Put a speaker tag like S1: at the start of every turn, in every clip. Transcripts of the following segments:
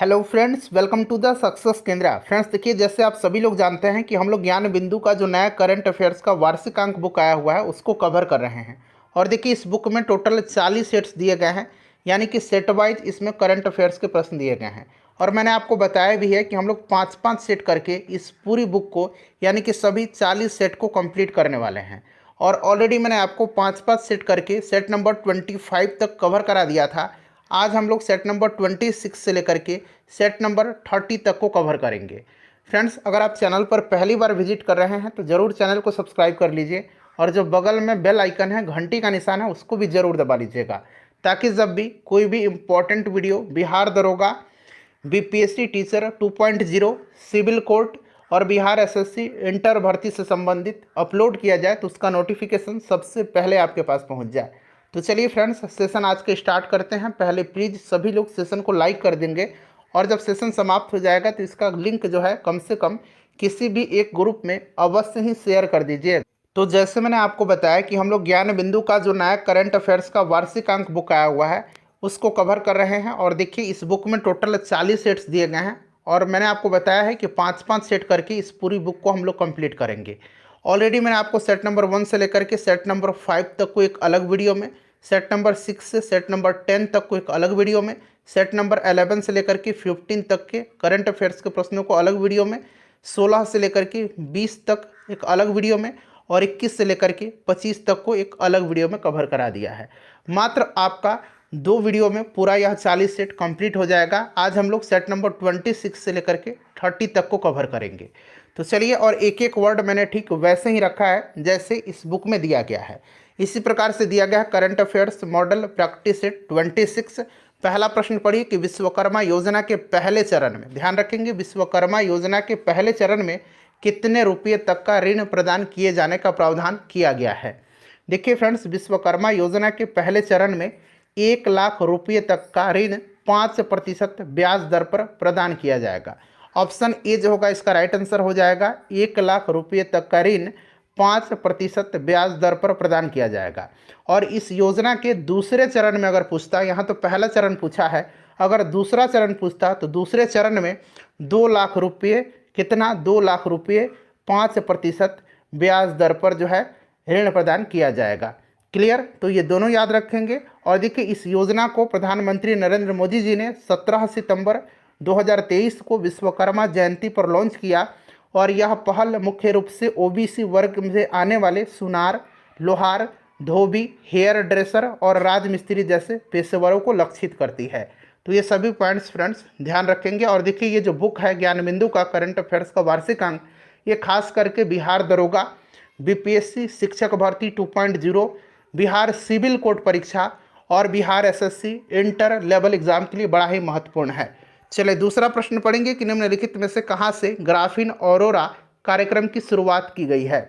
S1: Hello friends, welcome to the success Kendra. Friends देखिए, जैसे आप सभी लोग जानते हैं कि हम लोग ज्ञान बिंदु का जो नया करंट अफेयर्स का वार्षिक अंक बुक आया हुआ है उसको कवर कर रहे हैं। और देखिए, इस बुक में टोटल 40 सेट्स दिए गए हैं, यानी कि सेट वाइज इसमें करंट अफेयर्स के प्रश्न दिए गए हैं। और मैंने आपको बताया भी है कि हम लोग 5-5 सेट करके इस पूरी बुक को, यानी कि सभी 40 सेट को कंप्लीट करने वाले हैं। और ऑलरेडी मैंने आपको 5-5 सेट करके सेट नंबर 25 तक कवर करा दिया था। आज हम लोग सेट नंबर 26 से लेकर के सेट नंबर 30 तक को कवर करेंगे। फ्रेंड्स, अगर आप चैनल पर पहली बार विजिट कर रहे हैं तो ज़रूर चैनल को सब्सक्राइब कर लीजिए, और जो बगल में बेल आइकन है, घंटी का निशान है, उसको भी ज़रूर दबा लीजिएगा, ताकि जब भी कोई भी इम्पोर्टेंट वीडियो बिहार दरोगा, बीपीएससी टीचर 2.0, सिविल कोर्ट और बिहार एसएससी इंटर भर्ती से संबंधित अपलोड किया जाए तो उसका नोटिफिकेशन सबसे पहले आपके पास पहुंच जाए। तो चलिए फ्रेंड्स, सेशन आज के स्टार्ट करते हैं। पहले प्लीज़ सभी लोग सेशन को लाइक कर देंगे, और जब सेशन समाप्त हो जाएगा तो इसका लिंक जो है कम से कम किसी भी एक ग्रुप में अवश्य ही शेयर कर दीजिए। तो जैसे मैंने आपको बताया कि हम लोग ज्ञान बिंदु का जो नया करंट अफेयर्स का वार्षिक अंक बुक आया हुआ है उसको कवर कर रहे हैं। और देखिए, इस बुक में टोटल 40 सेट्स दिए गए हैं, और मैंने आपको बताया है कि 5-5 सेट करके इस पूरी बुक को हम लोग कंप्लीट करेंगे। ऑलरेडी मैंने आपको सेट नंबर 1 से लेकर के सेट नंबर 5 तक को एक अलग वीडियो में, सेट नंबर 6 से सेट नंबर 10 तक को एक अलग वीडियो में, सेट नंबर 11 से लेकर के 15 तक के करंट अफेयर्स के प्रश्नों को अलग वीडियो में, 16 से लेकर के 20 तक एक अलग वीडियो में, और 21 से लेकर के 25 तक को एक अलग वीडियो में कवर करा दिया है। मात्र आपका 2 वीडियो में पूरा यह 40 सेट कंप्लीट हो जाएगा। आज हम लोग सेट नंबर 26 से लेकर के 30 तक को कवर करेंगे। तो चलिए, और एक एक वर्ड मैंने ठीक वैसे ही रखा है जैसे इस बुक में दिया गया है। इसी प्रकार से दिया गया है current affairs model practice set 26। पहला प्रश्न पढ़िए कि विश्वकर्मा योजना के पहले चरण में, ध्यान रखेंगे, विश्वकर्मा योजना के पहले चरण में कितने रुपये तक का ऋण प्रदान किए जाने का प्रावधान किया गया है। देखिए फ्रेंड्स, विश्वकर्मा योजना के पहले चरण में 1 लाख रुपये तक का ऋण 5% ब्याज दर पर प्रदान किया जाएगा। ऑप्शन ए जो होगा इसका राइट आंसर हो जाएगा। 1 लाख रुपये तक का ऋण 5% ब्याज दर पर प्रदान किया जाएगा। और इस योजना के दूसरे चरण में अगर पूछता, यहाँ तो पहला चरण पूछा है, अगर दूसरा चरण पूछता तो दूसरे चरण में 2 लाख रुपये, कितना, 2 लाख रुपये 5% ब्याज दर पर जो है ऋण प्रदान किया जाएगा। क्लियर? तो ये दोनों याद रखेंगे। और देखिए, इस योजना को प्रधानमंत्री नरेंद्र मोदी जी ने 17 सितंबर 2023 को विश्वकर्मा जयंती पर लॉन्च किया, और यह पहल मुख्य रूप से ओबीसी वर्ग से आने वाले सुनार, लोहार, धोबी, हेयर ड्रेसर और राजमिस्त्री जैसे पेशेवरों को लक्षित करती है। तो ये सभी पॉइंट्स फ्रेंड्स ध्यान रखेंगे। और देखिए, ये जो बुक है ज्ञान बिंदु का करंट अफेयर्स का वार्षिक अंक, ये खास करके बिहार दरोगा, बीपीएससी शिक्षक भर्ती 2.0, बिहार सिविल कोर्ट परीक्षा और Bihar SSC inter level exam के लिए बड़ा ही महत्वपूर्ण है। चलिए, दूसरा प्रश्न पढ़ेंगे कि निम्नलिखित में से कहाँ से ग्राफीन ऑरोरा कार्यक्रम की शुरुआत की गई है।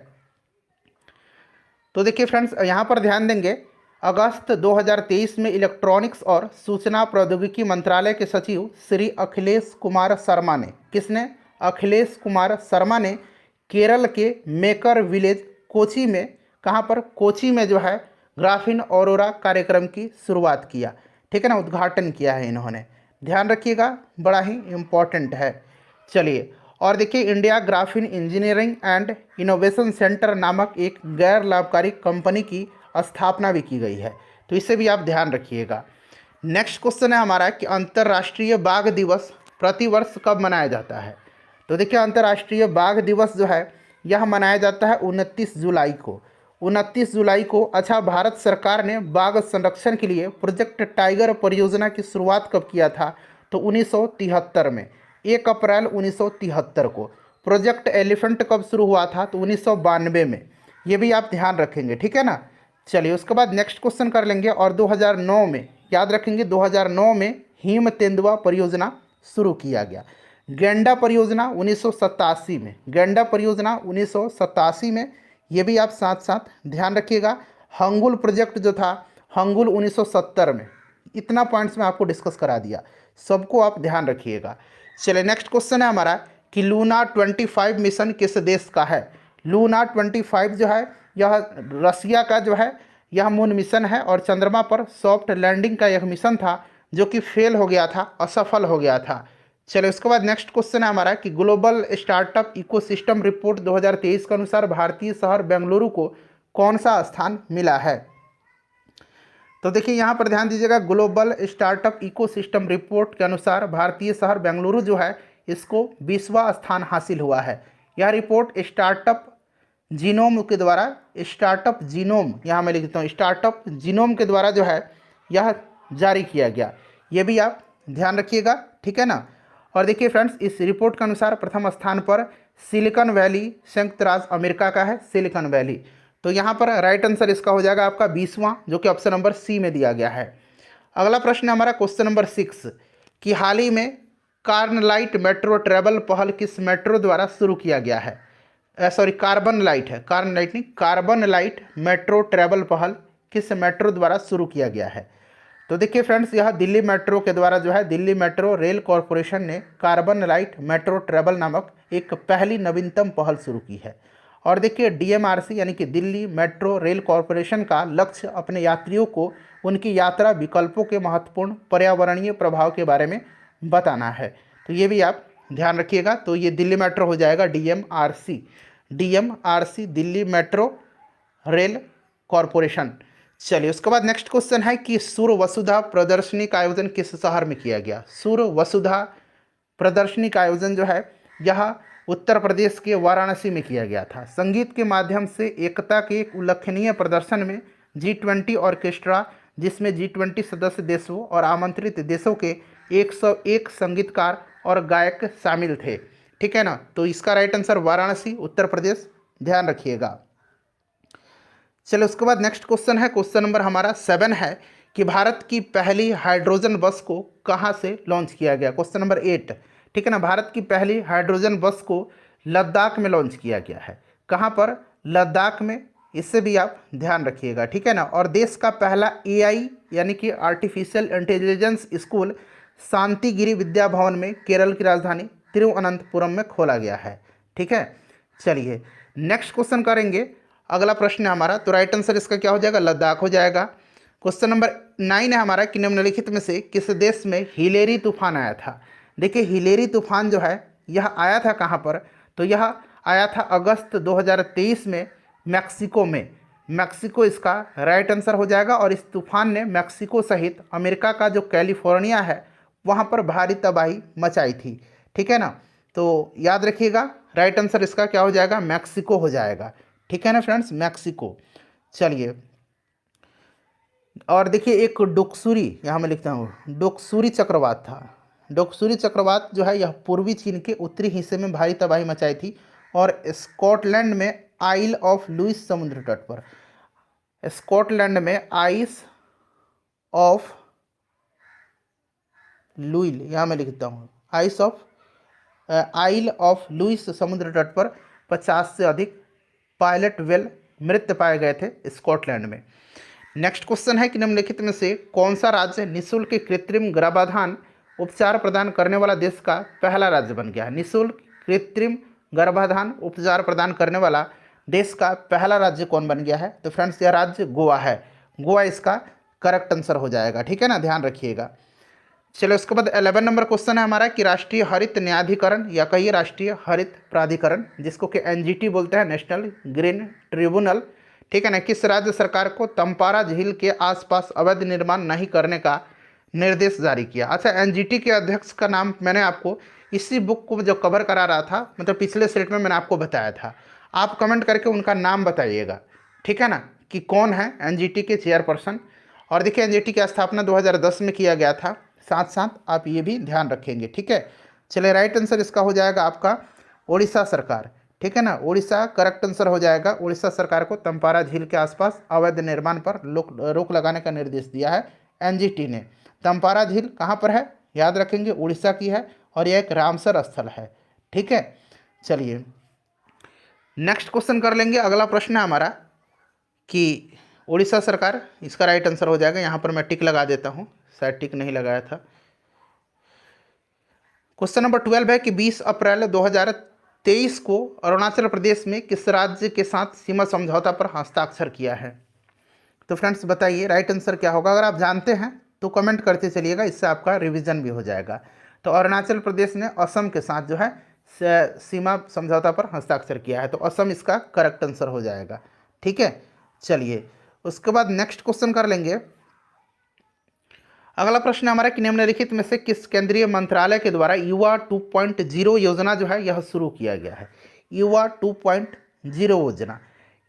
S1: तो देखिए फ्रेंड्स, यहाँ पर ध्यान देंगे, अगस्त 2023 में इलेक्ट्रॉनिक्स और सूचना प्रौद्योगिकी मंत्रालय के सचिव श्री अखिलेश कुमार शर्मा ने, किसने, अखिलेश कुमार शर्मा ने केरल के मेकर विलेज कोची में, कहाँ पर, कोची में जो है ग्राफीन ऑरोरा कार्यक्रम की शुरुआत किया। ठीक है ना, उद्घाटन किया है इन्होंने। ध्यान रखिएगा, बड़ा ही इम्पॉर्टेंट है। चलिए, और देखिए, India graphene engineering and innovation centre नामक एक गैर लाभकारी कंपनी की स्थापना भी की गई है, तो इसे भी आप ध्यान रखिएगा। नेक्स्ट क्वेश्चन है हमारा कि अंतर्राष्ट्रीय बाघ दिवस प्रतिवर्ष कब मनाया जाता है। तो देखिए, अंतर्राष्ट्रीय बाघ दिवस जो है यह मनाया जाता है 29 जुलाई को। 29 जुलाई को। अच्छा, भारत सरकार ने बाघ संरक्षण के लिए प्रोजेक्ट टाइगर परियोजना की शुरुआत कब किया था, तो 1973 में, 1 अप्रैल 1973 को। प्रोजेक्ट एलिफेंट कब शुरू हुआ था, तो 1992 में। ये भी आप ध्यान रखेंगे, ठीक है ना। चलिए, उसके बाद नेक्स्ट क्वेश्चन कर लेंगे। और 2009 में, याद रखेंगे, 2009 में हिम तेंदुआ परियोजना शुरू किया गया। गेंडा परियोजना 1987 में, गेंडा परियोजना 1987 में, ये भी आप साथ साथ ध्यान रखिएगा। हंगुल प्रोजेक्ट जो था, हंगुल 1970 में। इतना पॉइंट्स में आपको डिस्कस करा दिया, सबको आप ध्यान रखिएगा। चलिए, नेक्स्ट क्वेश्चन है हमारा कि लूना 25 मिशन किस देश का है। लूना 25 जो है यह रसिया का जो है यह मून मिशन है, और चंद्रमा पर सॉफ्ट लैंडिंग का यह मिशन था जो कि फेल हो गया था, असफल हो गया था। चलो इसके बाद नेक्स्ट क्वेश्चन है हमारा कि ग्लोबल स्टार्टअप इकोसिस्टम रिपोर्ट 2023 के अनुसार भारतीय शहर बेंगलुरु को कौन सा स्थान मिला है। तो देखिए यहाँ पर ध्यान दीजिएगा, ग्लोबल स्टार्टअप इकोसिस्टम रिपोर्ट के अनुसार भारतीय शहर बेंगलुरु जो है इसको 20वां स्थान हासिल हुआ है। यह रिपोर्ट स्टार्टअप जीनोम के द्वारा, स्टार्टअप जीनोम यहाँ मैं लिखता हूँ, स्टार्टअप जीनोम के द्वारा जो है यह जारी किया गया। ये भी आप ध्यान रखिएगा, ठीक है ना। और देखिए फ्रेंड्स, इस रिपोर्ट के अनुसार प्रथम स्थान पर सिलिकॉन वैली संयुक्त राज्य अमेरिका का है, सिलिकॉन वैली। तो यहाँ पर राइट आंसर इसका हो जाएगा आपका 20वां, जो कि ऑप्शन नंबर सी में दिया गया है। अगला प्रश्न हमारा क्वेश्चन नंबर 6 कि हाल ही में कार्बनलाइट मेट्रो ट्रेवल पहल किस मेट्रो द्वारा शुरू किया गया है। सॉरी, कार्बन लाइट है, कार्बन लाइट नहीं, कार्बन लाइट मेट्रो ट्रेवल पहल किस मेट्रो द्वारा शुरू किया गया है। तो देखिए फ्रेंड्स, यह दिल्ली मेट्रो के द्वारा जो है दिल्ली मेट्रो रेल कॉरपोरेशन ने कार्बन लाइट मेट्रो ट्रेवल नामक एक पहली नवीनतम पहल शुरू की है। और देखिए डीएमआरसी यानी कि दिल्ली मेट्रो रेल कॉरपोरेशन का लक्ष्य अपने यात्रियों को उनकी यात्रा विकल्पों के महत्वपूर्ण पर्यावरणीय प्रभाव के बारे में बताना है। तो ये भी आप ध्यान रखिएगा। तो ये दिल्ली मेट्रो हो जाएगा DMRC, DMRC Delhi metro rail corporation. चलिए उसके बाद नेक्स्ट क्वेश्चन है कि सूर्य वसुधा प्रदर्शनी का आयोजन किस शहर में किया गया। सूर्य वसुधा प्रदर्शनी का आयोजन जो है यह उत्तर प्रदेश के वाराणसी में किया गया था। संगीत के माध्यम से एकता के एक उल्लेखनीय प्रदर्शन में G20 ऑर्केस्ट्रा, जिसमें G20 सदस्य देशों और आमंत्रित देशों के 101 संगीतकार और गायक शामिल थे, ठीक है ना। तो इसका राइट आंसर वाराणसी उत्तर प्रदेश, ध्यान रखिएगा। चलो उसके बाद नेक्स्ट क्वेश्चन है, क्वेश्चन नंबर हमारा 7 है कि भारत की पहली हाइड्रोजन बस को कहाँ से लॉन्च किया गया। क्वेश्चन नंबर 8, ठीक है ना। भारत की पहली हाइड्रोजन बस को लद्दाख में लॉन्च किया गया है। कहाँ पर? लद्दाख में। इससे भी आप ध्यान रखिएगा, ठीक है ना। और देश का पहला AI यानी कि artificial intelligence school Shantigiri Vidya Bhavan में केरल की राजधानी तिरुवनंतपुरम में खोला गया है, ठीक है। चलिए नेक्स्ट क्वेश्चन करेंगे। अगला प्रश्न है हमारा, तो राइट आंसर इसका क्या हो जाएगा? लद्दाख हो जाएगा। क्वेश्चन नंबर 9 है हमारा कि निम्नलिखित में से किस देश में हिलेरी तूफान आया था। देखिए हिलेरी तूफान जो है यह आया था कहाँ पर? तो यह आया था अगस्त 2023 में मैक्सिको में। मैक्सिको इसका राइट आंसर हो जाएगा। और इस तूफान ने मैक्सिको सहित अमेरिका का जो कैलिफोर्निया है वहाँ पर भारी तबाही मचाई थी, ठीक है ना। तो याद रखिएगा, राइट आंसर इसका क्या हो जाएगा? मैक्सिको हो जाएगा, ठीक है ना फ्रेंड्स, मैक्सिको। चलिए और देखिए एक डोक्सुरी, यहाँ मैं लिखता हूँ, डोक्सुरी चक्रवात था। डोक्सुरी चक्रवात जो है यह पूर्वी चीन के उत्तरी हिस्से में भारी तबाही मचाई थी और स्कॉटलैंड में आइल ऑफ लुइस समुद्र तट पर, स्कॉटलैंड में आइस ऑफ लुइल, यहाँ मैं लिखता हूँ आइल ऑफ लुइस समुद्र तट पर 50 से अधिक पायलट वेल मृत पाए गए थे स्कॉटलैंड में। नेक्स्ट क्वेश्चन है कि निम्नलिखित में से कौन सा राज्य निःशुल्क कृत्रिम गर्भाधान उपचार प्रदान करने वाला देश का पहला राज्य बन गया है। निःशुल्क कृत्रिम गर्भाधान उपचार प्रदान करने वाला देश का पहला राज्य कौन बन गया है? तो फ्रेंड्स यह राज्य गोवा है। गोवा इसका करेक्ट आंसर हो जाएगा, ठीक है ना, ध्यान रखिएगा। चलो उसके बाद 11 नंबर क्वेश्चन है हमारा कि राष्ट्रीय हरित न्यायाधिकरण या कहिए राष्ट्रीय हरित प्राधिकरण, जिसको कि NGT बोलते हैं, नेशनल ग्रीन ट्रिब्यूनल, ठीक है ना, किस राज्य सरकार को तंपारा झील के आसपास अवैध निर्माण नहीं करने का निर्देश जारी किया। अच्छा, NGT के अध्यक्ष का नाम मैंने आपको इसी बुक को जो कवर करा रहा था, मतलब पिछले सेट में मैंने आपको बताया था। आप कमेंट करके उनका नाम बताइएगा, ठीक है ना, कि कौन है NGT के चेयरपर्सन। और देखिए NGT की स्थापना 2010 में किया गया था, साथ साथ आप ये भी ध्यान रखेंगे, ठीक है। चलिए राइट आंसर इसका हो जाएगा आपका ओडिशा सरकार, ठीक है ना, ओडिशा करेक्ट आंसर हो जाएगा। ओडिशा सरकार को तंपारा झील के आसपास अवैध निर्माण पर रोक लगाने का निर्देश दिया है NGT ने। तंपारा झील कहाँ पर है? याद रखेंगे, उड़ीसा की है और यह एक रामसर स्थल है, ठीक है। चलिए नेक्स्ट क्वेश्चन कर लेंगे। अगला प्रश्न है हमारा कि उड़ीसा सरकार, इसका राइट आंसर हो जाएगा। यहाँ पर मैं टिक लगा देता हूँ, शायद टिक नहीं लगाया था। क्वेश्चन नंबर 12 है कि 20 अप्रैल 2023 को अरुणाचल प्रदेश में किस राज्य के साथ सीमा समझौता पर हस्ताक्षर किया है? तो फ्रेंड्स बताइए राइट आंसर क्या होगा। अगर आप जानते हैं तो कमेंट करते चलिएगा, इससे आपका रिवीजन भी हो जाएगा। तो अरुणाचल प्रदेश ने असम के साथ जो है सीमा समझौता पर हस्ताक्षर किया है, तो असम इसका करेक्ट आंसर हो जाएगा। ठीक है, चलिए उसके बाद नेक्स्ट क्वेश्चन कर लेंगे। अगला प्रश्न हमारा कि निम्नलिखित में से किस केंद्रीय मंत्रालय के द्वारा युवा 2.0 योजना जो है यह शुरू किया गया है। युवा 2.0 योजना,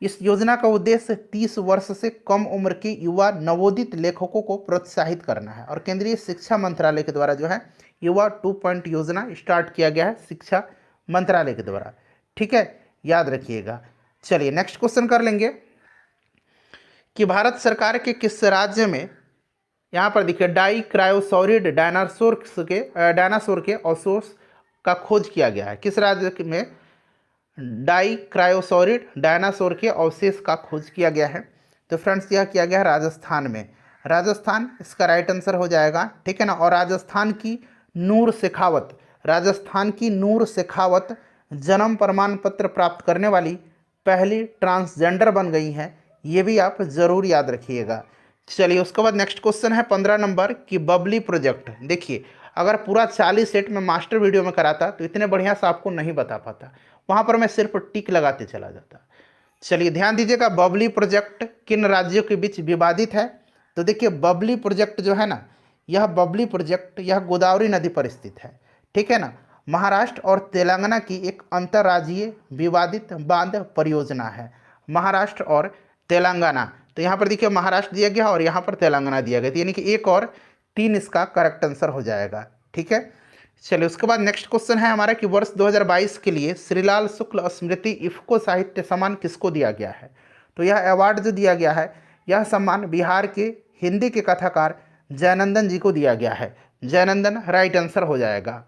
S1: इस योजना का उद्देश्य 30 वर्ष से कम उम्र के युवा नवोदित लेखकों को प्रोत्साहित करना है और केंद्रीय शिक्षा मंत्रालय के द्वारा जो है युवा 2 योजना स्टार्ट किया गया है शिक्षा मंत्रालय के द्वारा। ठीक है, याद रखिएगा। चलिए नेक्स्ट क्वेश्चन कर लेंगे कि भारत सरकार के किस राज्य में, यहाँ पर देखिए, डाई क्रायोसौरिड डायनासोर के अवशेष का खोज किया गया है। किस राज्य में डाई क्रायोसौरिड डायनासोर के अवशेष का खोज किया गया है? तो फ्रेंड्स यह किया गया है राजस्थान में। राजस्थान इसका राइट आंसर हो जाएगा। ठीक है ना। और राजस्थान की नूर शेखावत जन्म प्रमाण पत्र प्राप्त करने वाली पहली ट्रांसजेंडर बन गई हैं। ये भी आप जरूर याद रखिएगा। चलिए उसके बाद नेक्स्ट क्वेश्चन है 15 नंबर की बबली प्रोजेक्ट। देखिए, अगर पूरा 40 सेट में मास्टर वीडियो में कराता तो इतने बढ़िया से आपको नहीं बता पाता, वहाँ पर मैं सिर्फ टिक लगाते चला जाता। चलिए ध्यान दीजिएगा, बबली प्रोजेक्ट किन राज्यों के बीच विवादित है? तो देखिए, बबली प्रोजेक्ट जो है ना, यह बबली प्रोजेक्ट यह गोदावरी नदी पर स्थित है। ठीक है ना। महाराष्ट्र और तेलंगाना की एक अंतर्राज्यीय विवादित बांध परियोजना है। महाराष्ट्र और तेलंगाना, तो यहाँ पर देखिए महाराष्ट्र दिया गया और यहाँ पर तेलंगाना दिया गया, यानी कि 1 और 3 इसका करेक्ट आंसर हो जाएगा। ठीक है, चलिए उसके बाद नेक्स्ट क्वेश्चन है हमारा कि वर्ष 2022 के लिए श्रीलाल शुक्ल स्मृति इफ्को साहित्य सम्मान किसको दिया गया है? तो यह अवार्ड जो दिया गया है, यह सम्मान बिहार के हिंदी के कथाकार जयनंदन जी को दिया गया है। जयनंदन राइट आंसर हो जाएगा।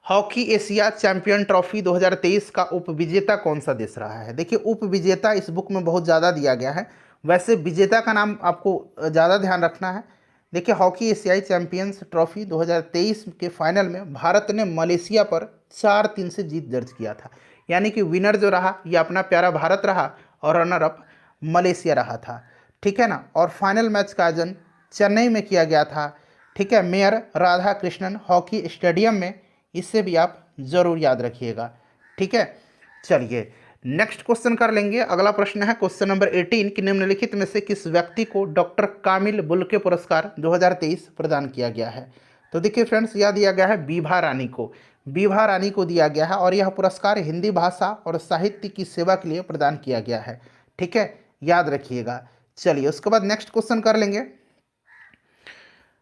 S1: हॉकी एशिया चैंपियन ट्रॉफी 2023 का उपविजेता कौन सा देश रहा है? देखिए, उपविजेता इस बुक में बहुत ज़्यादा दिया गया है, वैसे विजेता का नाम आपको ज़्यादा ध्यान रखना है। देखिए, हॉकी एशियाई चैंपियंस ट्रॉफी 2023 के फाइनल में भारत ने मलेशिया पर 4-3 से जीत दर्ज किया था, यानी कि विनर जो रहा ये अपना प्यारा भारत रहा और रनर अप मलेशिया रहा था। ठीक है ना। और फाइनल मैच का आयोजन चेन्नई में किया गया था। ठीक है, mayor Radha Krishnan hockey stadium में। इससे भी आप जरूर याद रखिएगा। ठीक है, चलिए नेक्स्ट क्वेश्चन कर लेंगे। अगला प्रश्न है क्वेश्चन नंबर 18 कि निम्नलिखित में से किस व्यक्ति को डॉक्टर कामिल बुल्के पुरस्कार 2023 प्रदान किया गया है? तो देखिए फ्रेंड्स, यह दिया गया है बीभा रानी को। बीभा रानी को दिया गया है और यह पुरस्कार हिंदी भाषा और साहित्य की सेवा के लिए प्रदान किया गया है। ठीक है, याद रखिएगा। चलिए उसके बाद नेक्स्ट क्वेश्चन कर लेंगे।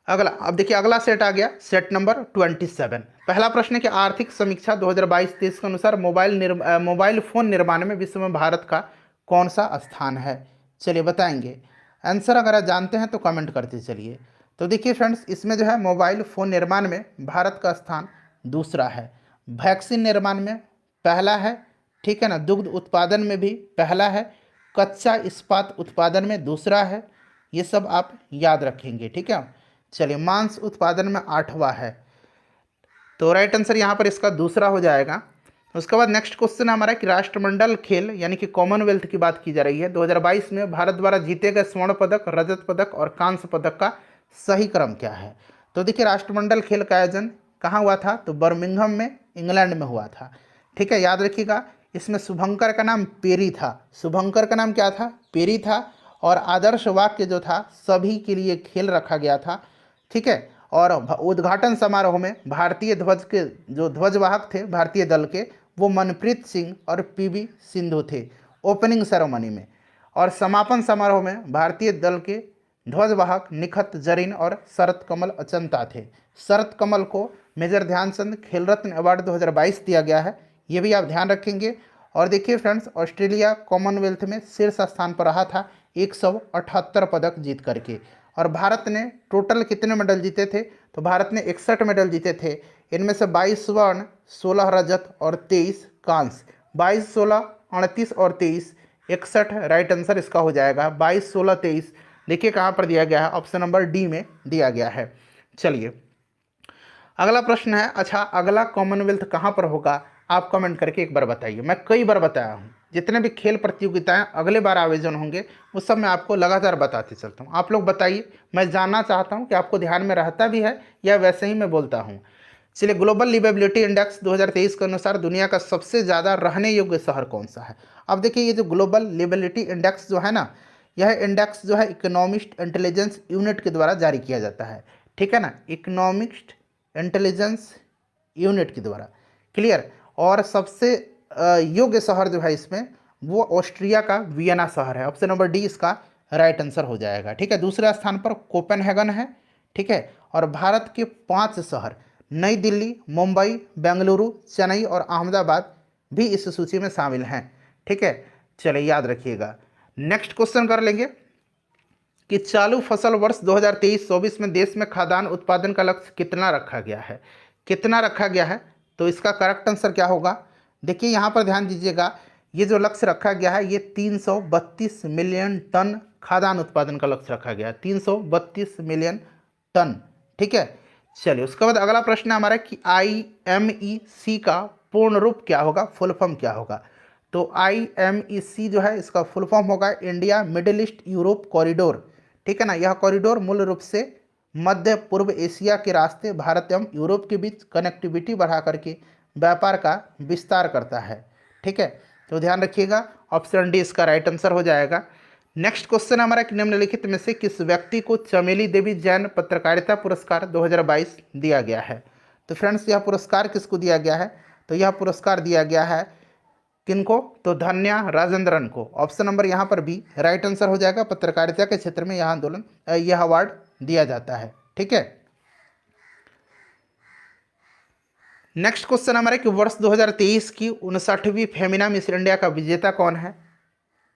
S1: अगला, अब देखिए अगला सेट आ गया, सेट नंबर 27। पहला प्रश्न है कि आर्थिक समीक्षा 2022-23 के अनुसार मोबाइल फोन निर्माण में विश्व में भारत का कौन सा स्थान है? चलिए बताएंगे। आंसर अगर आप जानते हैं तो कमेंट करते चलिए। तो देखिए फ्रेंड्स, इसमें जो है मोबाइल फ़ोन निर्माण में भारत का स्थान दूसरा है। वैक्सीन निर्माण में पहला है। ठीक है ना। दुग्ध उत्पादन में भी पहला है। कच्चा इस्पात उत्पादन में दूसरा है। ये सब आप याद रखेंगे। ठीक है। चलिए, मांस उत्पादन में 8वां है, तो राइट आंसर यहाँ पर इसका दूसरा हो जाएगा। उसके बाद नेक्स्ट क्वेश्चन हमारा कि राष्ट्रमंडल खेल यानी कि कॉमनवेल्थ की बात की जा रही है। 2022 में भारत द्वारा जीते गए स्वर्ण पदक, रजत पदक और कांस्य पदक का सही क्रम क्या है? तो देखिए, राष्ट्रमंडल खेल का आयोजन कहाँ हुआ था? तो बर्मिंघम में, इंग्लैंड में हुआ था। ठीक है, याद रखिएगा। इसमें शुभंकर का नाम पेरी था। शुभंकर का नाम क्या था? पेरी था। और आदर्श वाक्य जो था, सभी के लिए खेल रखा गया था। ठीक है। और उद्घाटन समारोह में भारतीय ध्वज के जो ध्वजवाहक थे भारतीय दल के, वो मनप्रीत सिंह और पीवी सिंधु थे ओपनिंग सेरेमनी में। और समापन समारोह में भारतीय दल के ध्वजवाहक निखत जरीन और शरत कमल अचंता थे। शरत कमल को मेजर ध्यानचंद खेल रत्न अवार्ड 2022 दिया गया है, ये भी आप ध्यान रखेंगे। और देखिए फ्रेंड्स, ऑस्ट्रेलिया कॉमनवेल्थ में शीर्ष स्थान पर रहा था 178 पदक जीत करके। और भारत ने टोटल कितने मेडल जीते थे? तो भारत ने 61 मेडल जीते थे। इनमें से 22 स्वर्ण, 16 रजत और 23 कांस्य। 22, 16, 38 और 23, 61 राइट आंसर इसका हो जाएगा। 22, 16, 23 देखिए कहाँ पर दिया गया है, ऑप्शन नंबर डी में दिया गया है। चलिए अगला प्रश्न है, अच्छा अगला कॉमनवेल्थ कहाँ पर होगा? आप कमेंट करके एक बार बताइए। मैं कई बार बताया हूँ, जितने भी खेल प्रतियोगिताएं अगले बार आयोजन होंगे वो सब मैं आपको लगातार बताते चलता हूँ। आप लोग बताइए, मैं जानना चाहता हूँ कि आपको ध्यान में रहता भी है या वैसे ही मैं बोलता हूँ। चलिए, ग्लोबल लिवेबिलिटी इंडेक्स 2023 के अनुसार दुनिया का सबसे ज़्यादा रहने योग्य शहर कौन सा है? अब देखिए, ये जो ग्लोबल लिवेबिलिटी इंडेक्स जो है ना, यह इंडेक्स जो है इकोनॉमिस्ट इंटेलिजेंस यूनिट के द्वारा जारी किया जाता है। ठीक है ना, इकोनॉमिस्ट इंटेलिजेंस यूनिट के द्वारा। क्लियर। और सबसे योग्य शहर जो है इसमें वो ऑस्ट्रिया का वियना शहर है। ऑप्शन नंबर डी इसका राइट आंसर हो जाएगा। ठीक है, दूसरे स्थान पर कोपेनहेगन है। ठीक है, और भारत के 5 शहर नई दिल्ली, मुंबई, बेंगलुरु, चेन्नई और अहमदाबाद भी इस सूची में शामिल हैं। ठीक है, चलिए याद रखिएगा। नेक्स्ट क्वेश्चन कर लेंगे कि चालू फसल वर्ष 2023-24 में देश में खाद्यान्न उत्पादन का लक्ष्य कितना रखा गया है? कितना रखा गया है? तो इसका करेक्ट आंसर क्या होगा? देखिए यहाँ पर ध्यान दीजिएगा, ये जो लक्ष्य रखा गया है ये 332 मिलियन टन खाद्यान्न उत्पादन का लक्ष्य रखा गया है, 332 मिलियन टन। ठीक है, चलिए उसके बाद अगला प्रश्न है हमारा कि IMEC का पूर्ण रूप क्या होगा, फुल फॉर्म क्या होगा? तो IMEC जो है इसका फुल फॉर्म होगा India middle east Europe corridor. ठीक है ना, यह कॉरिडोर मूल रूप से मध्य पूर्व एशिया के रास्ते भारत एवं यूरोप के बीच कनेक्टिविटी बढ़ा करके व्यापार का विस्तार करता है। ठीक है, तो ध्यान रखिएगा, ऑप्शन डी इसका राइट आंसर हो जाएगा। नेक्स्ट क्वेश्चन हमारा कि निम्नलिखित में से किस व्यक्ति को चमेली देवी जैन पत्रकारिता पुरस्कार 2022 दिया गया है? तो फ्रेंड्स, यह पुरस्कार किसको दिया गया है? तो यह पुरस्कार दिया गया है किनको? तो धन्या राजेंद्रन को। ऑप्शन नंबर यहाँ पर भी राइट आंसर हो जाएगा। पत्रकारिता के क्षेत्र में यह अवार्ड दिया जाता है। ठीक है, नेक्स्ट क्वेश्चन हमारे कि वर्ष 2023 की 59वीं फेमिना मिस इंडिया का विजेता कौन है?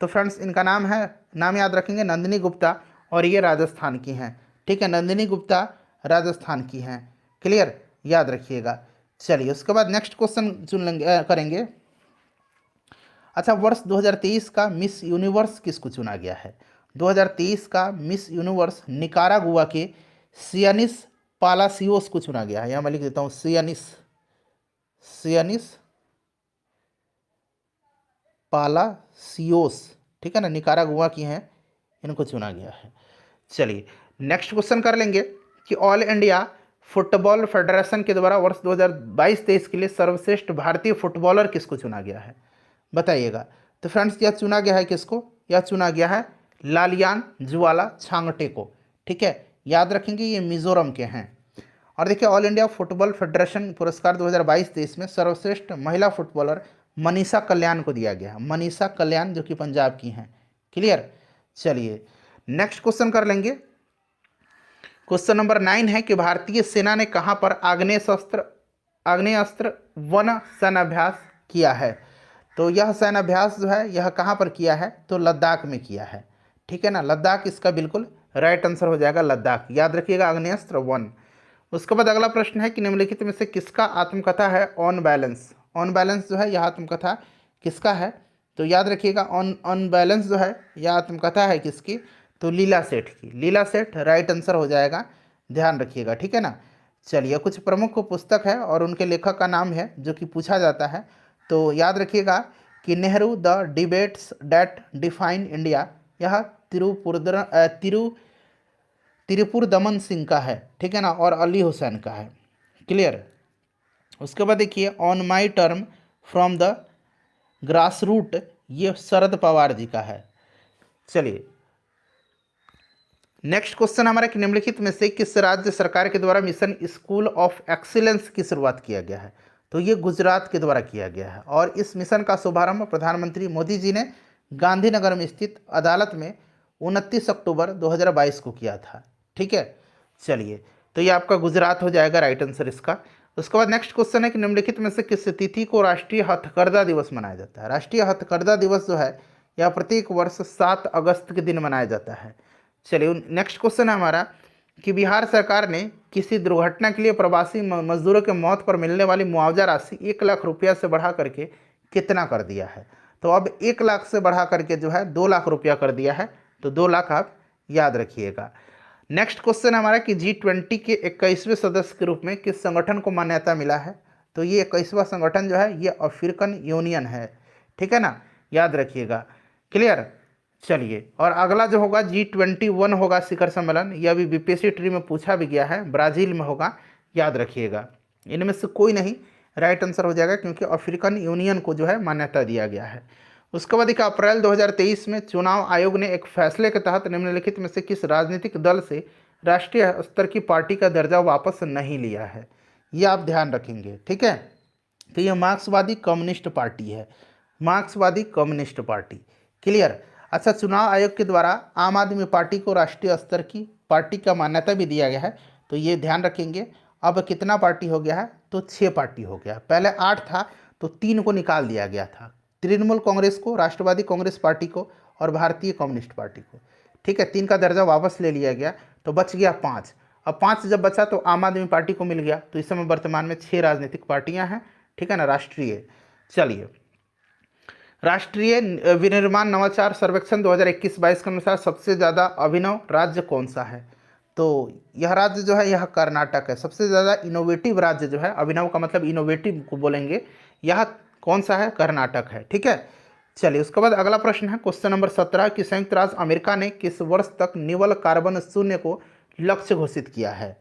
S1: तो फ्रेंड्स, इनका नाम याद रखेंगे, नंदिनी गुप्ता, और ये राजस्थान की हैं। ठीक है, नंदिनी गुप्ता राजस्थान की हैं। क्लियर, याद रखिएगा। चलिए उसके बाद नेक्स्ट क्वेश्चन करेंगे। अच्छा, वर्ष 2023 का मिस यूनिवर्स किसको चुना गया है? 2023 का मिस यूनिवर्स निकारागुआ के सियानिस पालासियोस को चुना गया है। यहाँ मैं लिख देता हूँ सियानिस पालासियोस। ठीक है ना, निकारागुआ की हैं, इनको चुना गया है। चलिए नेक्स्ट क्वेश्चन कर लेंगे कि ऑल इंडिया फुटबॉल फेडरेशन के द्वारा वर्ष 2022-23 के लिए सर्वश्रेष्ठ भारतीय फुटबॉलर किसको चुना गया है? बताइएगा। तो फ्रेंड्स, यह चुना गया है किसको? यह चुना गया है लालियान जुआला छांगटे को। ठीक है, याद रखेंगे, ये मिजोरम के हैं। और देखिए, ऑल इंडिया फुटबॉल फेडरेशन पुरस्कार 2022-23 में सर्वश्रेष्ठ महिला फुटबॉलर मनीषा कल्याण को दिया गया है। मनीषा कल्याण जो कि पंजाब की हैं। क्लियर। चलिए नेक्स्ट क्वेश्चन कर लेंगे। क्वेश्चन नंबर 9 है कि भारतीय सेना ने कहाँ पर आग्नेयास्त्र वन सैन्याभ्यास किया है? तो यह सैन्याभ्यास जो है यह कहाँ पर किया है? तो लद्दाख में किया है। ठीक है ना, लद्दाख इसका बिल्कुल राइट आंसर हो जाएगा, लद्दाख। याद रखिएगा, आग्नेयास्त्र वन। उसके बाद अगला प्रश्न है कि निम्नलिखित में से किसका आत्मकथा है ऑन बैलेंस? ऑन बैलेंस जो है यह आत्मकथा किसका है? तो याद रखिएगा, ऑन बैलेंस जो है यह आत्मकथा है किसकी? तो लीला सेठ की। लीला सेठ राइट आंसर हो जाएगा, ध्यान रखिएगा। ठीक है ना, चलिए कुछ प्रमुख पुस्तक है और उनके लेखक का नाम है जो कि पूछा जाता है। तो याद रखिएगा कि Nehru the debates that define India, यह तिरुपुर दमन सिंह का है। ठीक है ना, और अली हुसैन का है। क्लियर। उसके बाद देखिए, on my term from the grass root, ये शरद पवार जी का है। चलिए नेक्स्ट क्वेश्चन हमारा कि निम्नलिखित में से किस राज्य सरकार के द्वारा मिशन स्कूल ऑफ एक्सीलेंस की शुरुआत किया गया है? तो ये गुजरात के द्वारा किया गया है। और इस मिशन का शुभारंभ प्रधानमंत्री मोदी जी ने गांधीनगर में स्थित अदालत में 29 अक्टूबर 2022 को किया था। ठीक है, चलिए तो ये आपका गुजरात हो जाएगा राइट आंसर इसका। उसके बाद नेक्स्ट क्वेश्चन है कि निम्नलिखित में से किस तिथि को राष्ट्रीय हथकरघा दिवस मनाया जाता है? राष्ट्रीय हथकरघा दिवस जो है यह प्रत्येक वर्ष 7 अगस्त के दिन मनाया जाता है। चलिए नेक्स्ट क्वेश्चन है हमारा कि बिहार सरकार ने किसी दुर्घटना के लिए प्रवासी मजदूरों के मौत पर मिलने वाली मुआवजा राशि 1 लाख रुपया से बढ़ा करके कितना कर दिया है? तो अब 1 लाख से बढ़ा करके जो है 2 लाख रुपया कर दिया है। तो 2 लाख आप याद रखिएगा। नेक्स्ट क्वेश्चन हमारा कि G20 के 21वें सदस्य के रूप में किस संगठन को मान्यता मिला है? तो ये 21वां संगठन जो है ये अफ्रीकन यूनियन है। ठीक है ना, याद रखिएगा। क्लियर। चलिए, और अगला जो होगा G21 होगा शिखर सम्मेलन, यह भी बीपीएससी ट्री में पूछा भी गया है, ब्राजील में होगा, याद रखिएगा। इनमें से कोई नहीं राइट आंसर हो जाएगा, क्योंकि अफ्रीकन यूनियन को जो है मान्यता दिया गया है। उसके बाद एक अप्रैल 2023 में चुनाव आयोग ने एक फैसले के तहत निम्नलिखित में से किस राजनीतिक दल से राष्ट्रीय स्तर की पार्टी का दर्जा वापस नहीं लिया है, ये आप ध्यान रखेंगे, ठीक है। तो ये मार्क्सवादी कम्युनिस्ट पार्टी है, मार्क्सवादी कम्युनिस्ट पार्टी। क्लियर। अच्छा, चुनाव आयोग के द्वारा आम आदमी पार्टी को राष्ट्रीय स्तर की पार्टी का मान्यता भी दिया गया है, तो ये ध्यान रखेंगे। अब कितना पार्टी हो गया है, तो 6 पार्टी हो गया। पहले 8 था, तो 3 को निकाल दिया गया था, तृणमूल कांग्रेस को, राष्ट्रवादी कांग्रेस पार्टी को और भारतीय कम्युनिस्ट पार्टी को, ठीक है। 3 का दर्जा वापस ले लिया गया, तो बच गया 5। अब 5 जब बचा तो आम आदमी पार्टी को मिल गया, तो इस समय वर्तमान में 6 राजनीतिक पार्टियां हैं, ठीक है ना, राष्ट्रीय। चलिए, राष्ट्रीय विनिर्माण नवाचार सर्वेक्षण 2021-22 के अनुसार सबसे ज़्यादा अभिनव राज्य कौन सा है, तो यह राज्य जो है यह कर्नाटक है। सबसे ज़्यादा इनोवेटिव राज्य जो है, अभिनव का मतलब इनोवेटिव को बोलेंगे, यह कौन सा है, कर्नाटक है, ठीक है। चलिए, उसके बाद अगला प्रश्न है क्वेश्चन नंबर 17 कि संयुक्त राज्य अमेरिका ने किस वर्ष तक निवल कार्बन शून्य को लक्ष्य घोषित किया है।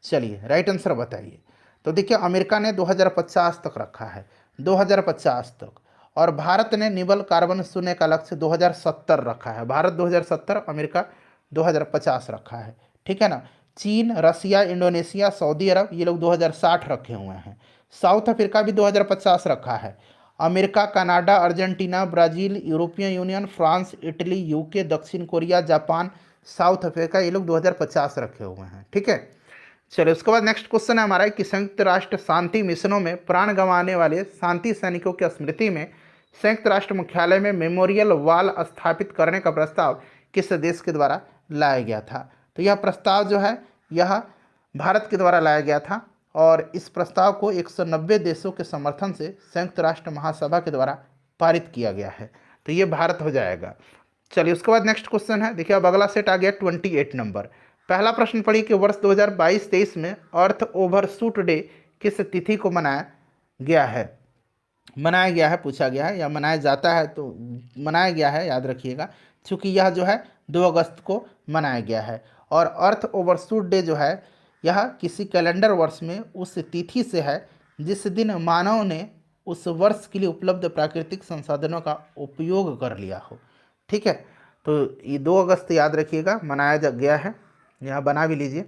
S1: चलिए, राइट आंसर बताइए। तो देखिए, अमेरिका ने 2050 तक रखा है, 2050 तक, और भारत ने निवल कार्बन शून्य का लक्ष्य 2070 रखा है। भारत 2070, अमेरिका 2050 रखा है, ठीक है ना। चीन, रसिया, इंडोनेशिया, सऊदी अरब, ये लोग 2060 रखे हुए हैं। साउथ अफ्रीका भी 2050 रखा है। America, Canada, Argentina, Brazil, European union, France, Italy, UK, दक्षिण कोरिया, जापान, साउथ अफ्रीका, ये लोग 2050 रखे हुए हैं, ठीक है। चलिए, उसके बाद नेक्स्ट क्वेश्चन है हमारा कि संयुक्त राष्ट्र शांति मिशनों में प्राण गंवाने वाले शांति सैनिकों की स्मृति में संयुक्त राष्ट्र मुख्यालय में मेमोरियल वॉल स्थापित करने का प्रस्ताव किस देश के द्वारा लाया गया था। तो यह प्रस्ताव जो है यह भारत के द्वारा लाया गया था, और इस प्रस्ताव को 190 देशों के समर्थन से संयुक्त राष्ट्र महासभा के द्वारा पारित किया गया है, तो ये भारत हो जाएगा। चलिए, उसके बाद नेक्स्ट क्वेश्चन है, देखिए अब अगला सेट आ गया 28 नंबर। पहला प्रश्न पढ़िए कि वर्ष 2022-23 में अर्थ ओवरशूट डे किस तिथि को मनाया गया है, पूछा गया है, या मनाया जाता है, तो मनाया गया है, याद रखिएगा, क्योंकि यह जो है 2 अगस्त को मनाया गया है। और अर्थ ओवरशूट डे जो है यह किसी कैलेंडर वर्ष में उस तिथि से है जिस दिन मानव ने उस वर्ष के लिए उपलब्ध प्राकृतिक संसाधनों का उपयोग कर लिया हो, ठीक है। तो ये 2 अगस्त याद रखिएगा, मनाया गया है, यहाँ बना भी लीजिए।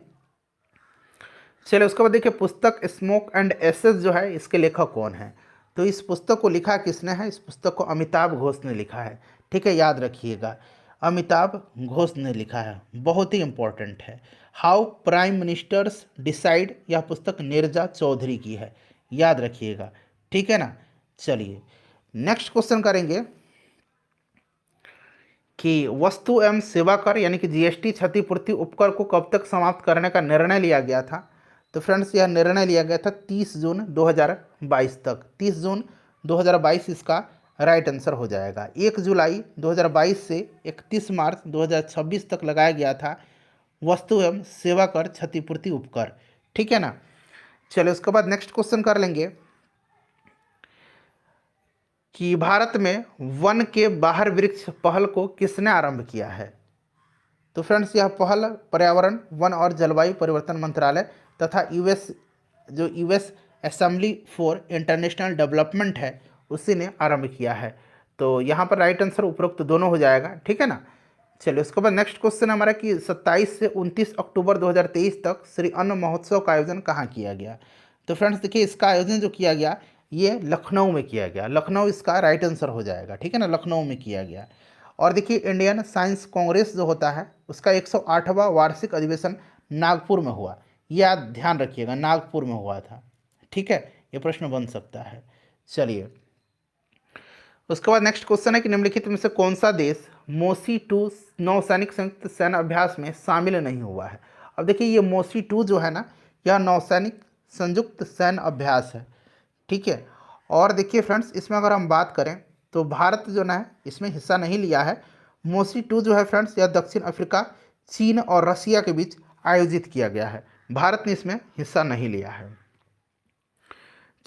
S1: चलिए, उसके बाद देखिए पुस्तक स्मोक एंड एसेस जो है इसके लेखक कौन है। तो इस पुस्तक को लिखा किसने है, इस पुस्तक को अमिताभ घोष ने लिखा है, ठीक है, याद रखिएगा, अमिताभ घोष ने लिखा है, बहुत ही इंपॉर्टेंट है। हाउ प्राइम मिनिस्टर्स डिसाइड, यह पुस्तक नीरजा चौधरी की है, याद रखिएगा, ठीक है ना। चलिए, नेक्स्ट क्वेश्चन करेंगे कि वस्तु एवं सेवा कर यानी कि जीएसटी क्षतिपूर्ति उपकर को कब तक समाप्त करने का निर्णय लिया गया था। तो फ्रेंड्स, यह निर्णय लिया गया था 30 जून 2022 तक, 30 जून 2022 इसका राइट आंसर हो जाएगा। 1 जुलाई 2022 से 31 मार्च 2026 तक लगाया गया था वस्तु एवं सेवा कर क्षतिपूर्ति उपकर, ठीक है ना। चलिए, उसके बाद नेक्स्ट क्वेश्चन कर लेंगे कि भारत में वन के बाहर वृक्ष पहल को किसने आरंभ किया है। तो फ्रेंड्स, यह पहल पर्यावरण, वन और जलवायु परिवर्तन मंत्रालय तथा US assembly for international development है, उसी ने आरंभ किया है। तो यहाँ पर राइट आंसर उपरोक्त दोनों हो जाएगा, ठीक है ना। चलिए, उसके बाद नेक्स्ट क्वेश्चन हमारा कि 27 से 29 अक्टूबर 2023 तक श्री अन्न महोत्सव का आयोजन कहाँ किया गया। तो फ्रेंड्स देखिए, इसका आयोजन जो किया गया ये लखनऊ में किया गया, लखनऊ इसका राइट आंसर हो जाएगा, ठीक है ना, लखनऊ में किया गया। और देखिए, इंडियन साइंस कांग्रेस जो होता है उसका 108वां वार्षिक अधिवेशन नागपुर में हुआ, यह ध्यान रखिएगा, नागपुर में हुआ था, ठीक है, ये प्रश्न बन सकता है। चलिए, उसके बाद नेक्स्ट क्वेश्चन है कि निम्नलिखित में से कौन सा देश मोसी 2 नौसैनिक संयुक्त सैन्य अभ्यास में शामिल नहीं हुआ है। अब देखिए, ये मोसी 2 जो है ना, यह नौसैनिक संयुक्त सैन्य अभ्यास है, ठीक है। और देखिए फ्रेंड्स, इसमें अगर हम बात करें तो भारत जो ना है इसमें हिस्सा नहीं लिया है। मोसी 2 जो है फ्रेंड्स, यह दक्षिण अफ्रीका, चीन और रसिया के बीच आयोजित किया गया है, भारत ने इसमें हिस्सा नहीं लिया है।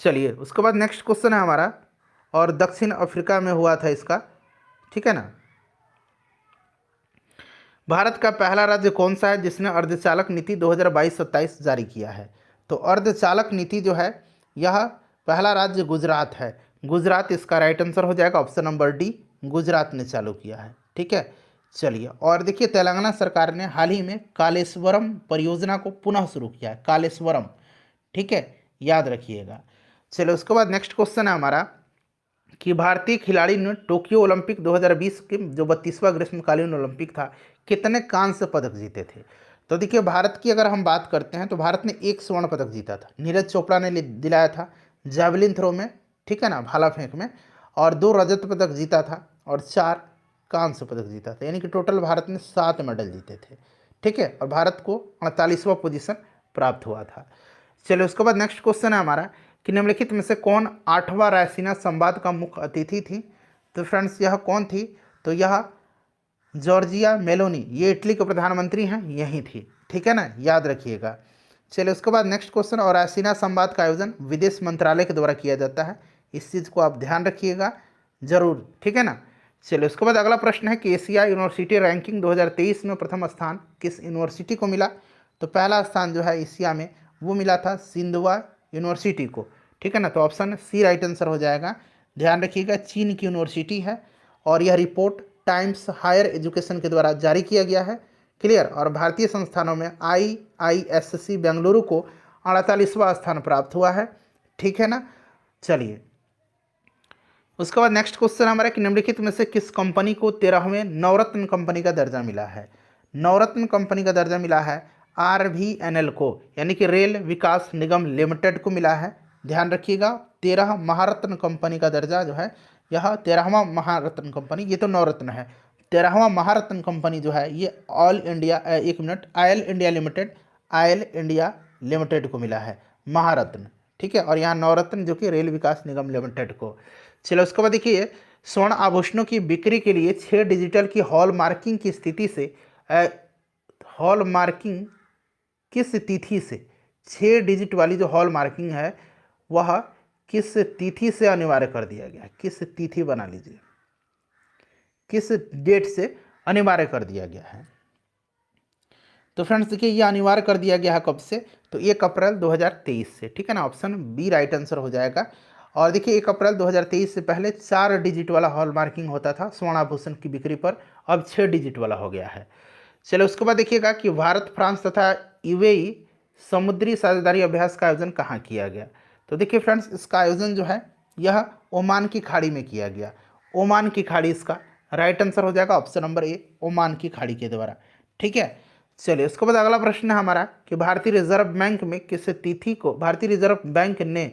S1: चलिए, उसके बाद नेक्स्ट क्वेश्चन है हमारा, और दक्षिण अफ्रीका में हुआ था इसका ठीक है ना। भारत का पहला राज्य कौन सा है जिसने अर्धचालक नीति 2022-27 जारी किया है? तो अर्धचालक नीति जो है, यह पहला राज्य गुजरात है। गुजरात इसका राइट आंसर हो जाएगा, ऑप्शन नंबर डी, गुजरात ने चालू किया है। ठीक है, चलिए। और देखिए, तेलंगाना सरकार ने हाल ही में कालेश्वरम परियोजना को पुनः शुरू किया है, कालेश्वरम। ठीक है, याद रखिएगा। चलिए, उसके बाद नेक्स्ट क्वेश्चन है हमारा कि भारतीय खिलाड़ी ने टोक्यो ओलंपिक 2020 के जो 32वां ग्रीष्मकालीन ओलंपिक था, कितने कांस्य पदक जीते थे? तो देखिए, भारत की अगर हम बात करते हैं तो भारत ने एक स्वर्ण पदक जीता था, नीरज चोपड़ा ने दिलाया था जैवलिन थ्रो में, ठीक है ना, भाला फेंक में, और 2 रजत पदक जीता था और 4 कांस्य पदक जीता था, यानी कि टोटल भारत ने 7 मेडल जीते थे। ठीक है, और भारत को 48वां पोजीशन प्राप्त हुआ था। चलिए, उसके बाद नेक्स्ट क्वेश्चन है हमारा कि निम्नलिखित में से कौन 8वां रायसीना संवाद का मुख्य अतिथि थी? तो फ्रेंड्स, यह कौन थी? तो यह जॉर्जिया मेलोनी, ये इटली के प्रधानमंत्री हैं, यही थी। ठीक है ना, याद रखिएगा। चलिए, उसके बाद नेक्स्ट क्वेश्चन, और रायसीना संवाद का आयोजन विदेश मंत्रालय के द्वारा किया जाता है, इस चीज़ को आप ध्यान रखिएगा जरूर। ठीक है ना। चलिए, उसके बाद अगला प्रश्न है कि एशिया यूनिवर्सिटी रैंकिंग 2023 में प्रथम स्थान किस यूनिवर्सिटी को मिला? तो पहला स्थान जो है एशिया में वो मिला था सिंधुआ यूनिवर्सिटी को। ठीक है ना, तो ऑप्शन सी राइट आंसर हो जाएगा। ध्यान रखिएगा, चीन की यूनिवर्सिटी है और यह रिपोर्ट टाइम्स हायर एजुकेशन के द्वारा जारी किया गया है। क्लियर। और भारतीय संस्थानों में IISc बेंगलुरु को 48वां स्थान प्राप्त हुआ है। ठीक है ना। चलिए, उसके बाद नेक्स्ट क्वेश्चन हमारा कि निम्नलिखित में से किस कंपनी को 13वें नवरत्न कंपनी का दर्जा मिला है? नवरत्न कंपनी का दर्जा मिला है RVNL को, यानी कि रेल विकास निगम लिमिटेड को मिला है। ध्यान रखिएगा, 13 महारत्न कंपनी का दर्जा जो है, यह 13वां महारत्न कंपनी, ये तो नवरत्न है, 13वां महारत्न कंपनी जो है ये ऑल इंडिया, एक minute, oil India limited, oil India limited को मिला है महारत्न। ठीक है, और यहाँ नवरत्न जो कि रेल विकास निगम लिमिटेड को। चलो, उसके बाद देखिए, स्वर्ण आभूषणों की बिक्री के लिए 6 डिजिटल की हॉल मार्किंग की स्थिति से हॉल मार्किंग किस तिथि से, 6 डिजिट वाली जो हॉल मार्किंग है वह किस तिथि से अनिवार्य कर दिया गया? किस तिथि, बना लीजिए, किस डेट से अनिवार्य कर दिया गया है? तो फ्रेंड्स देखिए, ये अनिवार्य कर दिया गया है कब से? तो 1 अप्रैल 2023 से। ठीक है ना, ऑप्शन बी राइट आंसर हो जाएगा। और देखिए, 1 अप्रैल 2023 से पहले 4 डिजिट वाला हॉल मार्किंग होता था स्वर्ण आभूषण की बिक्री पर, अब 6 डिजिट वाला हो गया है। चलो, उसके बाद देखिएगा कि भारत, फ्रांस तथा यूएई समुद्री साझेदारी अभ्यास का आयोजन कहाँ किया गया? तो देखिए फ्रेंड्स, इसका आयोजन जो है यह ओमान की खाड़ी में किया गया। ओमान की खाड़ी इसका राइट आंसर हो जाएगा, ऑप्शन नंबर ए, ओमान की खाड़ी के द्वारा। ठीक है। चलिए, उसके बाद अगला प्रश्न है हमारा कि भारतीय रिजर्व बैंक में किस तिथि को, भारतीय रिजर्व बैंक ने,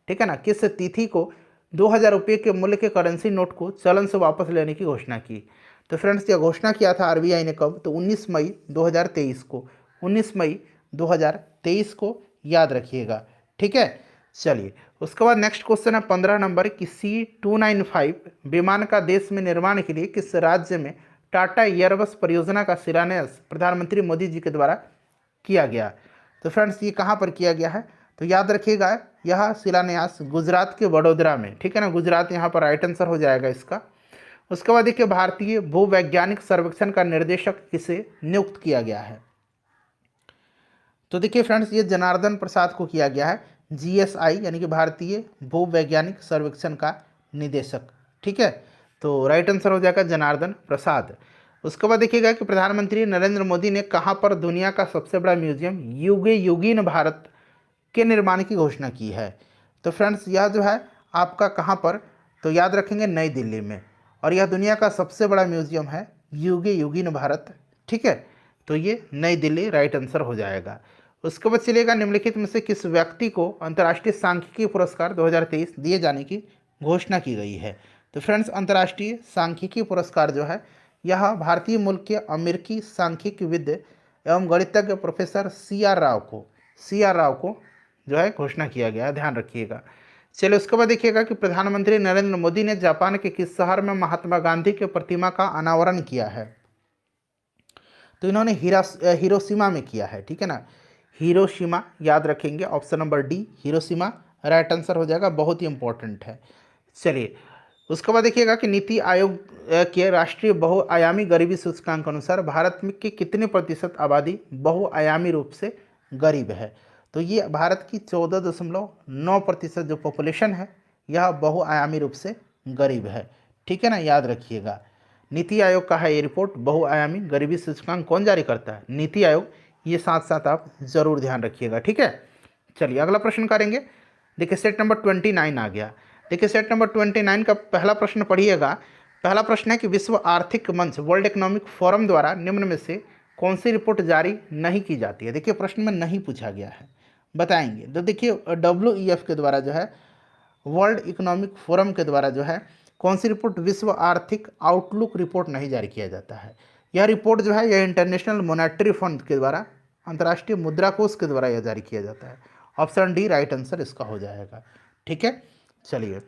S1: ठीक है ना, किस तिथि को 2000 रुपये के मूल्य के करेंसी नोट को चलन से वापस लेने की घोषणा की? तो फ्रेंड्स, यह घोषणा किया था RBI ने कब? तो 19 मई 2023 को, 19 मई 2023 को, याद रखिएगा। ठीक है। चलिए, उसके बाद नेक्स्ट क्वेश्चन है 15 नंबर कि C295 विमान का देश में निर्माण के लिए किस राज्य में टाटा एयरबस परियोजना का शिलान्यास प्रधानमंत्री मोदी जी के द्वारा किया गया? तो फ्रेंड्स, ये कहाँ पर किया गया है? तो याद रखिएगा, यह शिलान्यास गुजरात के वडोदरा में। ठीक है ना, गुजरात यहाँ पर राइट आंसर हो जाएगा इसका। उसके बाद देखिए, भारतीय भूवैज्ञानिक सर्वेक्षण का निर्देशक किसे नियुक्त किया गया है? तो देखिए फ्रेंड्स, ये जनार्दन प्रसाद को किया गया है, GSI यानी कि भारतीय भूवैज्ञानिक सर्वेक्षण का निदेशक। ठीक है, तो राइट आंसर हो जाएगा जनार्दन प्रसाद। उसके बाद देखिएगा कि प्रधानमंत्री नरेंद्र मोदी ने कहाँ पर दुनिया का सबसे बड़ा म्यूजियम युगे युगीन भारत के निर्माण की घोषणा की है? तो फ्रेंड्स, यह जो है आपका कहाँ पर? तो याद रखेंगे, नई दिल्ली में, और यह दुनिया का सबसे बड़ा म्यूजियम है युगे युगीन भारत। ठीक है, तो ये नई दिल्ली राइट आंसर हो जाएगा। उसके बाद चलिएगा, निम्नलिखित में से किस व्यक्ति को अंतर्राष्ट्रीय सांख्यिकी पुरस्कार 2023 दिए जाने की घोषणा की गई है? तो फ्रेंड्स, अंतर्राष्ट्रीय सांख्यिकी पुरस्कार जो है यह भारतीय मूल के अमेरिकी सांख्यिकीविद एवं गणितज्ञ प्रोफेसर CR राव को जो है घोषणा किया गया है, ध्यान रखिएगा। चलिए, उसके बाद देखिएगा कि प्रधानमंत्री नरेंद्र मोदी ने जापान के किस शहर में महात्मा गांधी की प्रतिमा का अनावरण किया है? तो इन्होंने हिरोशिमा में किया है। ठीक है ना, हिरोशिमा, याद रखेंगे, option number D, Hiroshima right answer हो जाएगा, बहुत ही इंपॉर्टेंट है। चलिए, उसके बाद देखिएगा कि नीति आयोग के राष्ट्रीय बहुआयामी गरीबी सूचकांक के अनुसार भारत में की कितने प्रतिशत आबादी बहुआयामी रूप से गरीब है। तो ये भारत की 14.9% जो पॉपुलेशन है यह बहुआयामी रूप से गरीब है। ठीक है ना, याद रखिएगा। नीति आयोग का है ये रिपोर्ट, बहुआयामी गरीबी सूचकांक कौन जारी करता है? नीति आयोग। ये साथ साथ आप जरूर ध्यान रखिएगा। ठीक है, चलिए अगला प्रश्न करेंगे। देखिए सेट नंबर 29 आ गया। देखिए सेट नंबर 29 का पहला प्रश्न पढ़िएगा। पहला प्रश्न है कि विश्व आर्थिक मंच वर्ल्ड इकोनॉमिक फोरम द्वारा निम्न में से कौन सी रिपोर्ट जारी नहीं की जाती है। देखिए प्रश्न में नहीं पूछा गया है, बताएंगे। तो देखिए WEF के द्वारा जो है, वर्ल्ड इकोनॉमिक फोरम के द्वारा जो है कौन सी रिपोर्ट, विश्व आर्थिक आउटलुक रिपोर्ट नहीं जारी किया जाता है। यह रिपोर्ट जो है यह इंटरनेशनल मॉनेटरी फंड के द्वारा, अंतर्राष्ट्रीय मुद्रा कोष के द्वारा यह जारी किया जाता है। ऑप्शन डी राइट आंसर इसका हो जाएगा। ठीक है, चलिए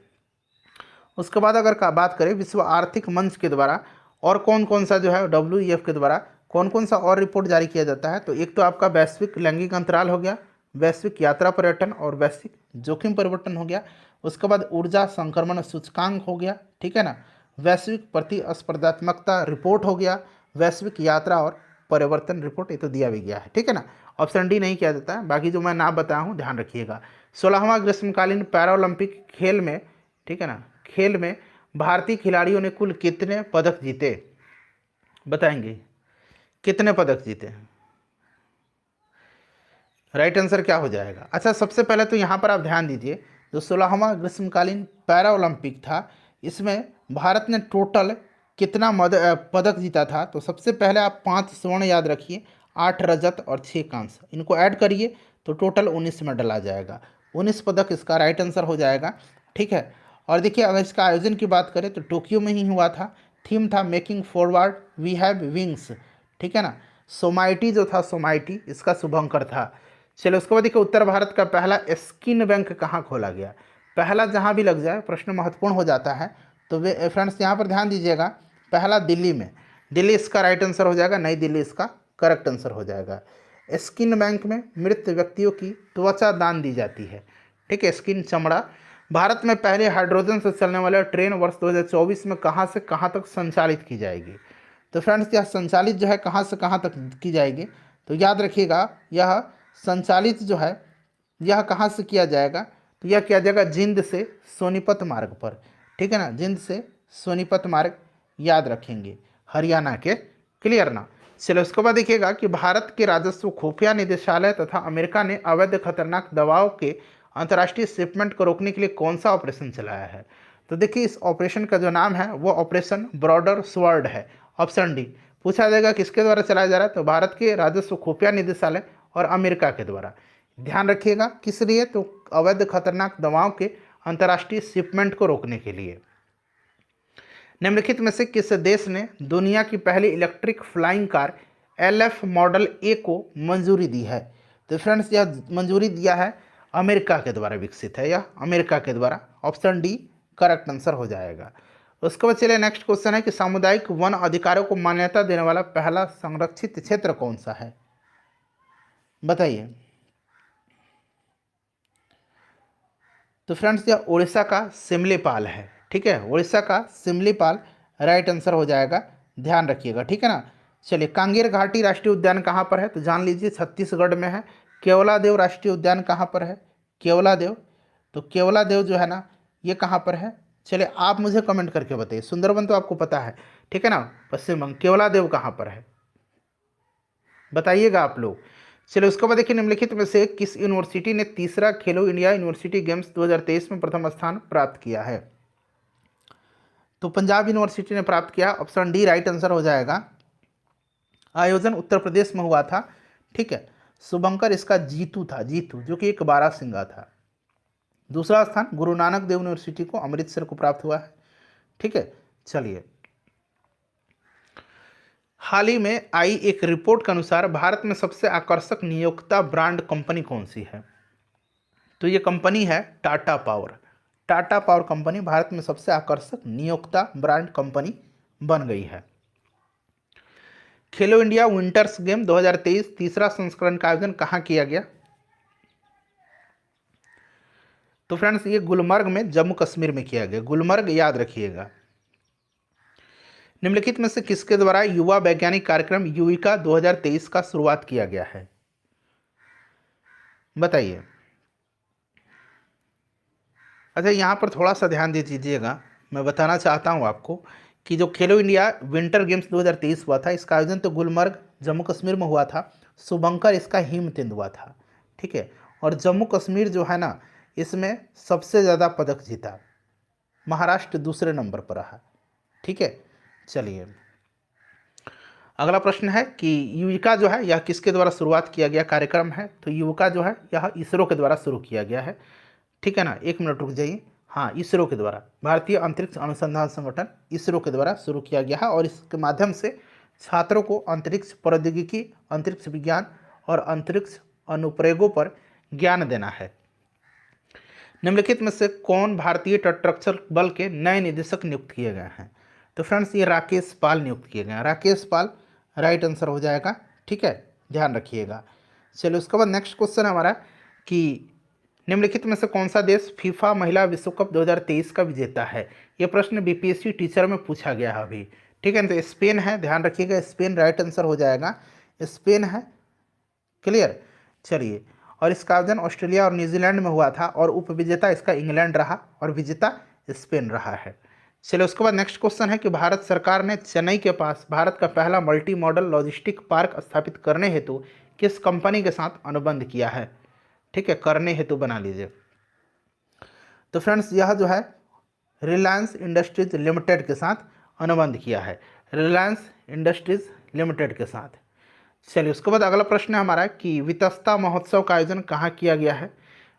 S1: उसके बाद अगर का बात करें विश्व आर्थिक मंच के द्वारा और कौन कौन सा जो है WEF के द्वारा कौन कौन सा और रिपोर्ट जारी किया जाता है, तो एक तो आपका वैश्विक लैंगिक अंतराल हो गया, वैश्विक यात्रा पर्यटन और वैश्विक जोखिम परिवर्तन हो गया। उसके बाद ऊर्जा संक्रमण सूचकांक हो गया। ठीक है ना, वैश्विक प्रतिस्पर्धात्मकता रिपोर्ट हो गया, वैश्विक यात्रा और परिवर्तन रिपोर्ट, ये तो दिया भी गया है। ठीक है ना, ऑप्शन डी नहीं किया जाता है। बाकी जो मैं नाम बताया हूँ ध्यान रखिएगा। 16वां ग्रीष्मकालीन पैरालंपिक खेल में, ठीक है ना, खेल में भारतीय खिलाड़ियों ने कुल कितने पदक जीते, बताएंगे कितने पदक जीते? राइट आंसर क्या हो जाएगा? अच्छा सबसे पहले तो यहाँ पर आप ध्यान दीजिए, जो 16वां ग्रीष्मकालीन पैरा ओलंपिक था इसमें भारत ने टोटल कितना पदक जीता था। तो सबसे पहले आप 5 स्वर्ण याद रखिए, 8 रजत और 6 कांस्य, इनको ऐड करिए तो टोटल 19 में डला जाएगा। 19 पदक इसका राइट आंसर हो जाएगा। ठीक है, और देखिए अगर इसका आयोजन की बात करें तो टोक्यो में ही हुआ था। थीम था making forward we have wings. ठीक है ना, सोमाइटी जो था, सोमाइटी इसका शुभंकर था। चलो उसके बाद देखिए उत्तर भारत का पहला स्किन बैंक कहाँ खोला गया। पहला जहाँ भी लग जाए प्रश्न महत्वपूर्ण हो जाता है। तो वे फ्रेंड्स यहाँ पर ध्यान दीजिएगा, पहला दिल्ली में, दिल्ली इसका राइट आंसर हो जाएगा, नई दिल्ली इसका करेक्ट आंसर हो जाएगा। स्किन बैंक में मृत व्यक्तियों की त्वचा दान दी जाती है। ठीक है, स्किन चमड़ा। भारत में पहले हाइड्रोजन से चलने वाला ट्रेन वर्ष 2024 में कहाँ से कहाँ तक संचालित की जाएगी। तो फ्रेंड्स यह संचालित जो है कहाँ से कहाँ तक की जाएगी, तो याद रखिएगा यह संचालित जो है यह कहाँ से किया जाएगा, तो यह किया जाएगा जिंद से सोनीपत मार्ग पर। ठीक है ना, जिंद से सोनीपत मार्ग याद रखेंगे, हरियाणा के। क्लियर ना। चलो उसके बाद देखिएगा कि भारत के राजस्व खुफिया निदेशालय तथा अमेरिका ने अवैध खतरनाक दवाओं के अंतर्राष्ट्रीय शिपमेंट को रोकने के लिए कौन सा ऑपरेशन चलाया है। तो देखिए इस ऑपरेशन का जो नाम है वो ऑपरेशन ब्रॉडर स्वॉर्ड है। ऑप्शन डी पूछा जाएगा किसके द्वारा चलाया जा रहा है, तो भारत के राजस्व खुफिया निदेशालय और अमेरिका के द्वारा। ध्यान रखिएगा किस लिए, तो अवैध खतरनाक दवाओं के अंतर्राष्ट्रीय शिपमेंट को रोकने के लिए। निम्नलिखित में से किस देश ने दुनिया की पहली electric flying car LF model A को मंजूरी दी है। तो फ्रेंड्स यह मंजूरी दिया है अमेरिका के द्वारा, विकसित है यह अमेरिका के द्वारा। ऑप्शन डी करेक्ट आंसर हो जाएगा। उसके बाद चलिए नेक्स्ट क्वेश्चन है कि सामुदायिक वन अधिकारों को मान्यता देने वाला पहला संरक्षित क्षेत्र कौन सा है, बताइए। तो फ्रेंड्स यह उड़ीसा का सिमलीपाल है। ठीक है, उड़ीसा का सिमलीपाल राइट आंसर हो जाएगा, ध्यान रखिएगा। ठीक है ना, चलिए कांगेर घाटी राष्ट्रीय उद्यान कहाँ पर है, तो जान लीजिए छत्तीसगढ़ में है। केवलादेव राष्ट्रीय उद्यान कहाँ पर है, केवलादेव, तो केवलादेव जो है ना ये कहाँ पर है, चलिए आप मुझे कमेंट करके बताइए। सुंदरवन तो आपको पता है, ठीक है ना, पश्चिम बंग, केवलादेव कहाँ पर है बताइएगा आप लोग। चलिए उसके बाद देखिए निम्नलिखित में से किस यूनिवर्सिटी ने तीसरा खेलो इंडिया यूनिवर्सिटी गेम्स 2023 में प्रथम स्थान प्राप्त किया है। तो पंजाब यूनिवर्सिटी ने प्राप्त किया, ऑप्शन डी राइट आंसर हो जाएगा। आयोजन उत्तर प्रदेश में हुआ था। ठीक है, शुभंकर इसका जीतू था, जीतू जो कि एक बारहसिंगा था। दूसरा स्थान गुरु नानक देव यूनिवर्सिटी को अमृतसर को प्राप्त हुआ है। ठीक है, चलिए हाल ही में आई एक रिपोर्ट के अनुसार भारत में सबसे आकर्षक नियोक्ता ब्रांड कंपनी कौन सी है। तो ये कंपनी है Tata power. Tata power company Bharat में सबसे आकर्षक नियोक्ता ब्रांड कंपनी बन गई है। खेलो इंडिया विंटर्स गेम 2023 तीसरा संस्करण का आयोजन कहाँ किया गया। तो फ्रेंड्स ये गुलमर्ग में जम्मू कश्मीर में किया गया, गुलमर्ग याद रखिएगा। निम्नलिखित में से किसके द्वारा युवा वैज्ञानिक कार्यक्रम युविका 2023 का शुरुआत किया गया है, बताइए। अच्छा यहाँ पर थोड़ा सा ध्यान दे दीजिएगा, मैं बताना चाहता हूँ आपको कि जो खेलो इंडिया विंटर गेम्स 2023 हुआ था, इसका आयोजन तो गुलमर्ग जम्मू कश्मीर में हुआ था, शुभंकर इसका हिमतिंद हुआ था, ठीक है। और जम्मू कश्मीर जो है ना, इसमें सबसे ज़्यादा पदक जीता, महाराष्ट्र दूसरे नंबर पर रहा, ठीक है। चलिए अगला प्रश्न है कि युविका जो है यह किसके द्वारा शुरुआत किया गया कार्यक्रम है, तो युविका जो है यह इसरो के द्वारा शुरू किया गया है, ठीक है ना। एक मिनट रुक जाइए, हाँ इसरो के द्वारा, भारतीय अंतरिक्ष अनुसंधान संगठन इसरो के द्वारा शुरू किया गया है, और इसके माध्यम से छात्रों को अंतरिक्ष प्रौद्योगिकी, अंतरिक्ष विज्ञान और अंतरिक्ष अनुप्रयोगों पर ज्ञान देना है। निम्नलिखित में से कौन भारतीय तटरक्षक बल के नए निदेशक नियुक्त किए गए हैं, तो फ्रेंड्स ये राकेश पाल नियुक्त किए गए हैं, राकेश पाल राइट आंसर हो जाएगा, ठीक है, ध्यान रखिएगा। चलिए उसके बाद नेक्स्ट क्वेश्चन हमारा कि निम्नलिखित में से कौन सा देश फीफा महिला विश्व कप 2023 का विजेता है, ये प्रश्न बीपीएससी टीचर में पूछा गया है अभी, ठीक है। तो स्पेन है, ध्यान रखिएगा, स्पेन राइट आंसर हो जाएगा, स्पेन है, क्लियर। चलिए और इसका आयोजन ऑस्ट्रेलिया और न्यूजीलैंड में हुआ था, और उपविजेता इसका इंग्लैंड रहा और विजेता स्पेन रहा है। चलिए उसके बाद नेक्स्ट क्वेश्चन है कि भारत सरकार ने चेन्नई के पास भारत का पहला मल्टी मॉडल लॉजिस्टिक पार्क स्थापित करने हेतु किस कंपनी के साथ अनुबंध किया है, ठीक है, करने हेतु बना लीजिए। तो फ्रेंड्स यह जो है रिलायंस इंडस्ट्रीज लिमिटेड के साथ अनुबंध किया है, रिलायंस इंडस्ट्रीज लिमिटेड के साथ। चलिए उसके बाद अगला प्रश्न है हमारा कि वितस्ता महोत्सव का आयोजन कहाँ किया गया है,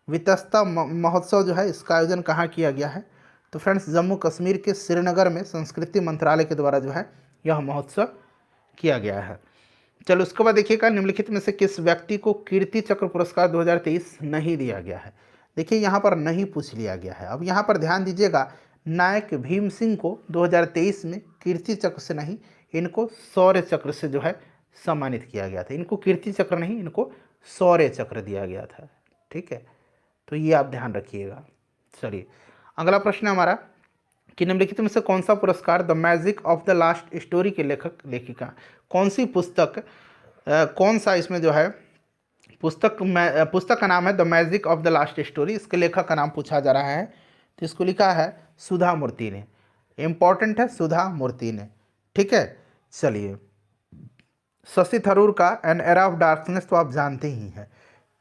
S1: वितस्ता महोत्सव जो है इसका आयोजन कहाँ किया गया है, तो फ्रेंड्स जम्मू कश्मीर के श्रीनगर में संस्कृति मंत्रालय के द्वारा जो है यह महोत्सव किया गया है। चलो उसके बाद देखिएगा निम्नलिखित में से किस व्यक्ति को कीर्ति चक्र पुरस्कार 2023 नहीं दिया गया है, देखिए यहाँ पर नहीं पूछ लिया गया है। अब यहाँ पर ध्यान दीजिएगा, नायक भीम सिंह को 2023 में कीर्ति चक्र से नहीं, इनको शौर्य चक्र से जो है सम्मानित किया गया था, इनको कीर्ति चक्र नहीं, इनको शौर्य चक्र दिया गया था, ठीक है, तो ये आप ध्यान रखिएगा। चलिए अगला प्रश्न हमारा कि निम्नलिखित में से कौन सा पुरस्कार the magic of the last story के लेखक लेखिका, कौन सी पुस्तक, कौन सा इसमें जो है पुस्तक का नाम है the magic of the last story, इसके लेखक का नाम पूछा जा रहा है, तो इसको लिखा है सुधा मूर्ति ने, इंपॉर्टेंट है सुधा मूर्ति ने, ठीक है। चलिए शशि थरूर का एन एरा ऑफ डार्कनेस तो आप जानते ही हैं,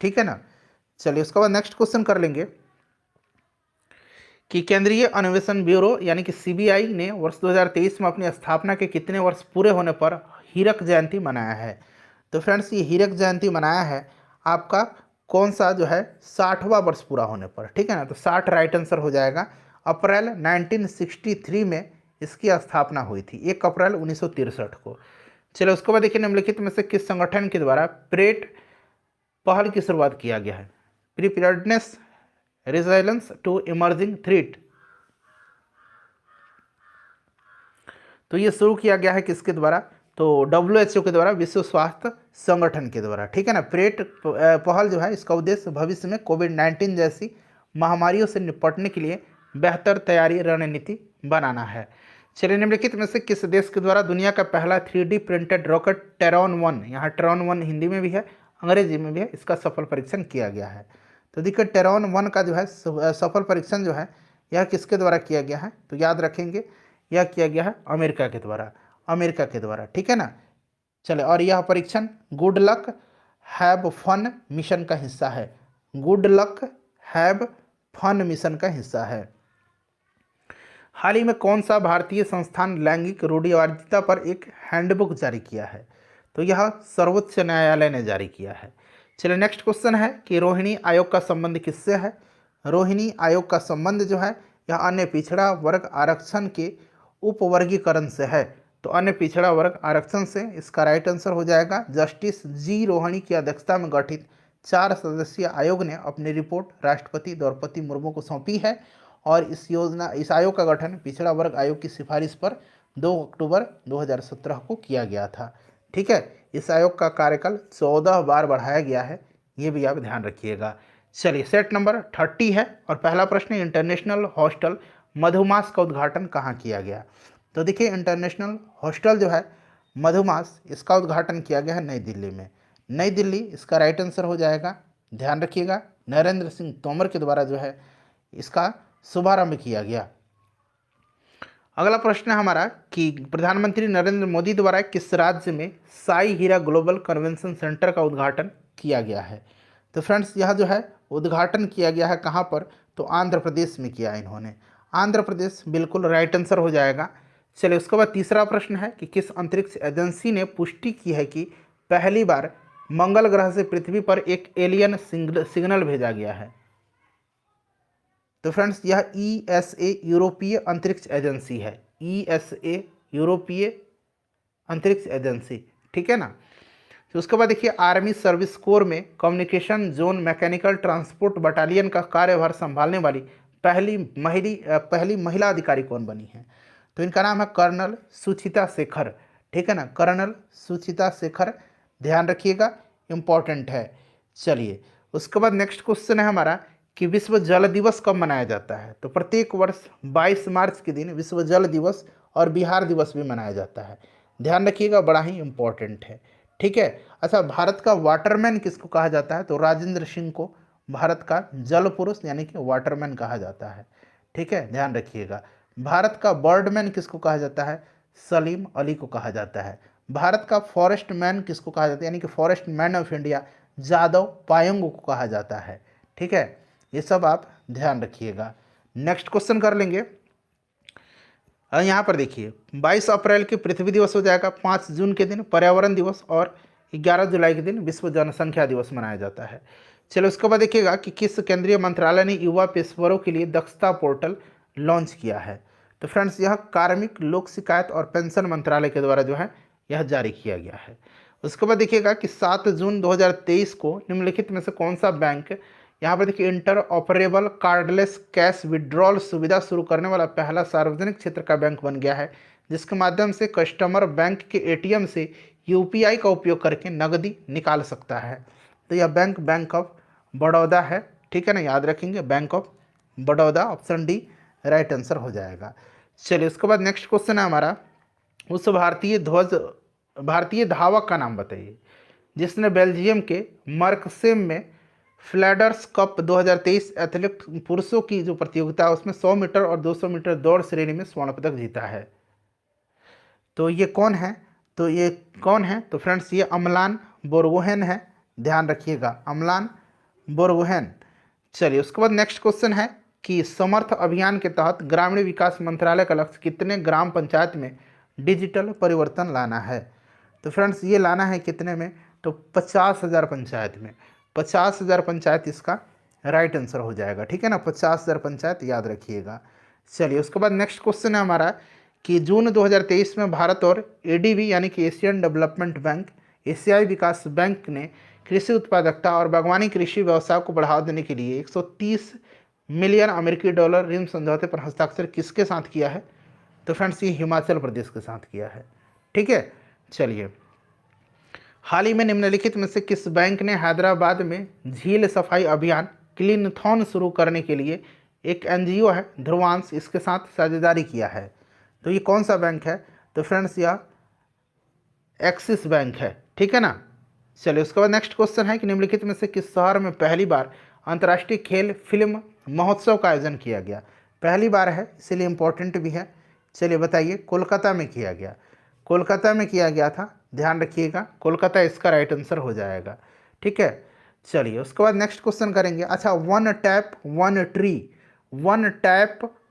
S1: ठीक है ना। चलिए उसके बाद नेक्स्ट क्वेश्चन कर लेंगे कि केंद्रीय अन्वेषण ब्यूरो यानी कि सीबीआई ने वर्ष 2023 में अपनी स्थापना के कितने वर्ष पूरे होने पर हीरक जयंती मनाया है, तो फ्रेंड्स ये हीरक जयंती मनाया है आपका कौन सा जो है 60वां वर्ष पूरा होने पर, ठीक है ना, तो 60 राइट आंसर हो जाएगा। अप्रैल 1963 में इसकी स्थापना हुई थी, 1 अप्रैल 1963 को। चलो उसके बाद देखिए निम्नलिखित में से किस संगठन के द्वारा प्रेट पहल की शुरुआत किया गया है, preparedness resilience to emerging threat, तो ये शुरू किया गया है किसके द्वारा, तो WHO के द्वारा, विश्व स्वास्थ्य संगठन के द्वारा, ठीक है ना। प्रेट पहल जो है इसका उद्देश्य भविष्य में कोविड-19 जैसी महामारियों से निपटने के लिए बेहतर तैयारी रणनीति बनाना है। चलिए निम्नलिखित में से किस देश के द्वारा दुनिया का पहला 3D प्रिंटेड रॉकेट टेरॉन 1, यहाँ टेरॉन 1 हिंदी में भी है अंग्रेजी में भी है, इसका सफल परीक्षण किया गया है। तो देखिए टेरॉन 1 का जो है सफल परीक्षण जो है यह किसके द्वारा किया गया है, तो याद रखेंगे यह किया गया है अमेरिका के द्वारा, अमेरिका के द्वारा, ठीक है ना। चले और यह परीक्षण good luck have fun mission का हिस्सा है, good luck have fun mission का हिस्सा है। हाल ही में कौन सा भारतीय संस्थान लैंगिक रूढ़िवादिता पर एक हैंडबुक जारी किया है, तो यह सर्वोच्च न्यायालय ने जारी किया है। चलिए नेक्स्ट क्वेश्चन है कि रोहिणी आयोग का संबंध किससे है, रोहिणी आयोग का संबंध जो है यह अन्य पिछड़ा वर्ग आरक्षण के उपवर्गीकरण से है, तो अन्य पिछड़ा वर्ग आरक्षण से, इसका राइट आंसर हो जाएगा। जस्टिस जी रोहिणी की अध्यक्षता में गठित 4 सदस्यीय आयोग ने अपनी रिपोर्ट राष्ट्रपति द्रौपदी मुर्मू को सौंपी है, और इस आयोग का गठन पिछड़ा वर्ग आयोग की सिफारिश पर 2 अक्टूबर 2017 को किया गया था, ठीक है। इस आयोग का कार्यकाल 14 बार बढ़ाया गया है, ये भी आप ध्यान रखिएगा। चलिए सेट नंबर 30 है और पहला प्रश्न है इंटरनेशनल हॉस्टल मधुमास का उद्घाटन कहाँ किया गया। तो देखिए इंटरनेशनल हॉस्टल जो है मधुमास, इसका उद्घाटन किया गया है नई दिल्ली में। नई दिल्ली इसका राइट आंसर हो जाएगा। ध्यान रखिएगा, नरेंद्र सिंह तोमर के द्वारा जो है इसका शुभारंभ किया गया। अगला प्रश्न है हमारा कि प्रधानमंत्री नरेंद्र मोदी द्वारा किस राज्य में साई हीरा ग्लोबल कन्वेंशन सेंटर का उद्घाटन किया गया है। तो फ्रेंड्स यह जो है उद्घाटन किया गया है कहाँ पर, तो आंध्र प्रदेश में किया इन्होंने। आंध्र प्रदेश बिल्कुल राइट आंसर हो जाएगा। चलिए उसके बाद तीसरा प्रश्न है कि किस अंतरिक्ष एजेंसी ने पुष्टि की है कि पहली बार मंगल ग्रह से पृथ्वी पर एक एलियन सिग्नल भेजा गया है। तो फ्रेंड्स यह ESA यूरोपीय अंतरिक्ष एजेंसी है। ESA यूरोपीय अंतरिक्ष एजेंसी, ठीक है ना। तो उसके बाद देखिए आर्मी सर्विस कोर में communication zone mechanical transport battalion का कार्यभार संभालने वाली पहली महिला अधिकारी कौन बनी है। तो इनका नाम है कर्नल सुचिता शेखर, ठीक है ना, कर्नल सुचिता शेखर। ध्यान रखिएगा, इंपॉर्टेंट है। चलिए उसके बाद नेक्स्ट क्वेश्चन है हमारा कि विश्व जल दिवस कब मनाया जाता है। तो प्रत्येक वर्ष 22 मार्च के दिन विश्व जल दिवस और बिहार दिवस भी मनाया जाता है। ध्यान रखिएगा, बड़ा ही इंपॉर्टेंट है, ठीक है। अच्छा, भारत का वाटरमैन किसको कहा जाता है। तो राजेंद्र सिंह को भारत का जल पुरुष यानी कि वाटरमैन कहा जाता है, ठीक है, ध्यान रखिएगा। भारत का बर्डमैन किसको कहा जाता है। सलीम अली को कहा जाता है। भारत का फॉरेस्ट मैन किसको कहा जाता है, यानी कि forest man of India Jadav Payeng को कहा जाता है, ठीक है। ये सब आप ध्यान रखिएगा। नेक्स्ट क्वेश्चन कर लेंगे। यहाँ पर देखिए 22 अप्रैल के पृथ्वी दिवस हो जाएगा, 5 जून के दिन पर्यावरण दिवस और 11 जुलाई के दिन विश्व जनसंख्या दिवस मनाया जाता है। चलो उसके बाद देखिएगा कि किस केंद्रीय मंत्रालय ने युवा पेशेवरों के लिए दक्षता पोर्टल लॉन्च किया है। तो फ्रेंड्स यह कार्मिक लोक शिकायत और पेंशन मंत्रालय के द्वारा जो है यह जारी किया गया है। उसके बाद देखिएगा कि 7 जून 2023 को निम्नलिखित में से कौन सा बैंक, यहाँ पर देखिए inter operable cardless cash withdrawal सुविधा शुरू करने वाला पहला सार्वजनिक क्षेत्र का बैंक बन गया है, जिसके माध्यम से कस्टमर बैंक के ATM से UPI का उपयोग करके नकदी निकाल सकता है। तो यह बैंक ऑफ बड़ौदा है, ठीक है ना, याद रखेंगे, bank of Baroda, option D right answer हो जाएगा। चलिए उसके बाद नेक्स्ट क्वेश्चन है हमारा, उस भारतीय धावक का नाम बताइए जिसने बेल्जियम के मर्कसेम में फ्लैडर्स कप 2023 एथलेटिक पुरुषों की जो प्रतियोगिता है उसमें 100 मीटर और 200 मीटर दौड़ श्रेणी में स्वर्ण पदक जीता है। तो ये कौन है, तो फ्रेंड्स ये अमलान बोरगोहेन है। ध्यान रखिएगा, अमलान बोरगोहेन। चलिए उसके बाद नेक्स्ट क्वेश्चन है कि समर्थ अभियान के तहत ग्रामीण विकास मंत्रालय का लक्ष्य कितने ग्राम पंचायत में डिजिटल परिवर्तन लाना है। तो फ्रेंड्स ये लाना है कितने में, तो 50,000 पंचायत में। 50,000 पंचायत इसका राइट आंसर हो जाएगा, ठीक है ना, 50,000 पंचायत याद रखिएगा। चलिए उसके बाद नेक्स्ट क्वेश्चन है हमारा कि जून 2023 में भारत और ADB यानी कि एशियन डेवलपमेंट बैंक, एशियाई विकास बैंक ने कृषि उत्पादकता और बागवानी कृषि व्यवसाय को बढ़ावा देने के लिए 130 मिलियन अमेरिकी डॉलर ऋण समझौते पर हस्ताक्षर किसके साथ किया है। तो फ्रेंड्स ये हिमाचल प्रदेश के साथ किया है, ठीक है। चलिए हाल ही में निम्नलिखित में से किस बैंक ने हैदराबाद में झील सफाई अभियान क्लीनथॉन शुरू करने के लिए, एक NGO है ध्रुवांश, इसके साथ साझेदारी किया है। तो ये कौन सा बैंक है, तो फ्रेंड्स यह एक्सिस बैंक है, ठीक है ना। चलिए उसके बाद नेक्स्ट क्वेश्चन है कि निम्नलिखित में से किस शहर में पहली बार अंतर्राष्ट्रीय खेल फिल्म महोत्सव का आयोजन किया गया। पहली बार है इसीलिए इम्पोर्टेंट भी है। चलिए बताइए, कोलकाता में किया गया, कोलकाता में किया गया था, ध्यान रखिएगा, कोलकाता इसका राइट आंसर हो जाएगा, ठीक है। चलिए उसके बाद नेक्स्ट क्वेश्चन करेंगे। अच्छा, वन टैप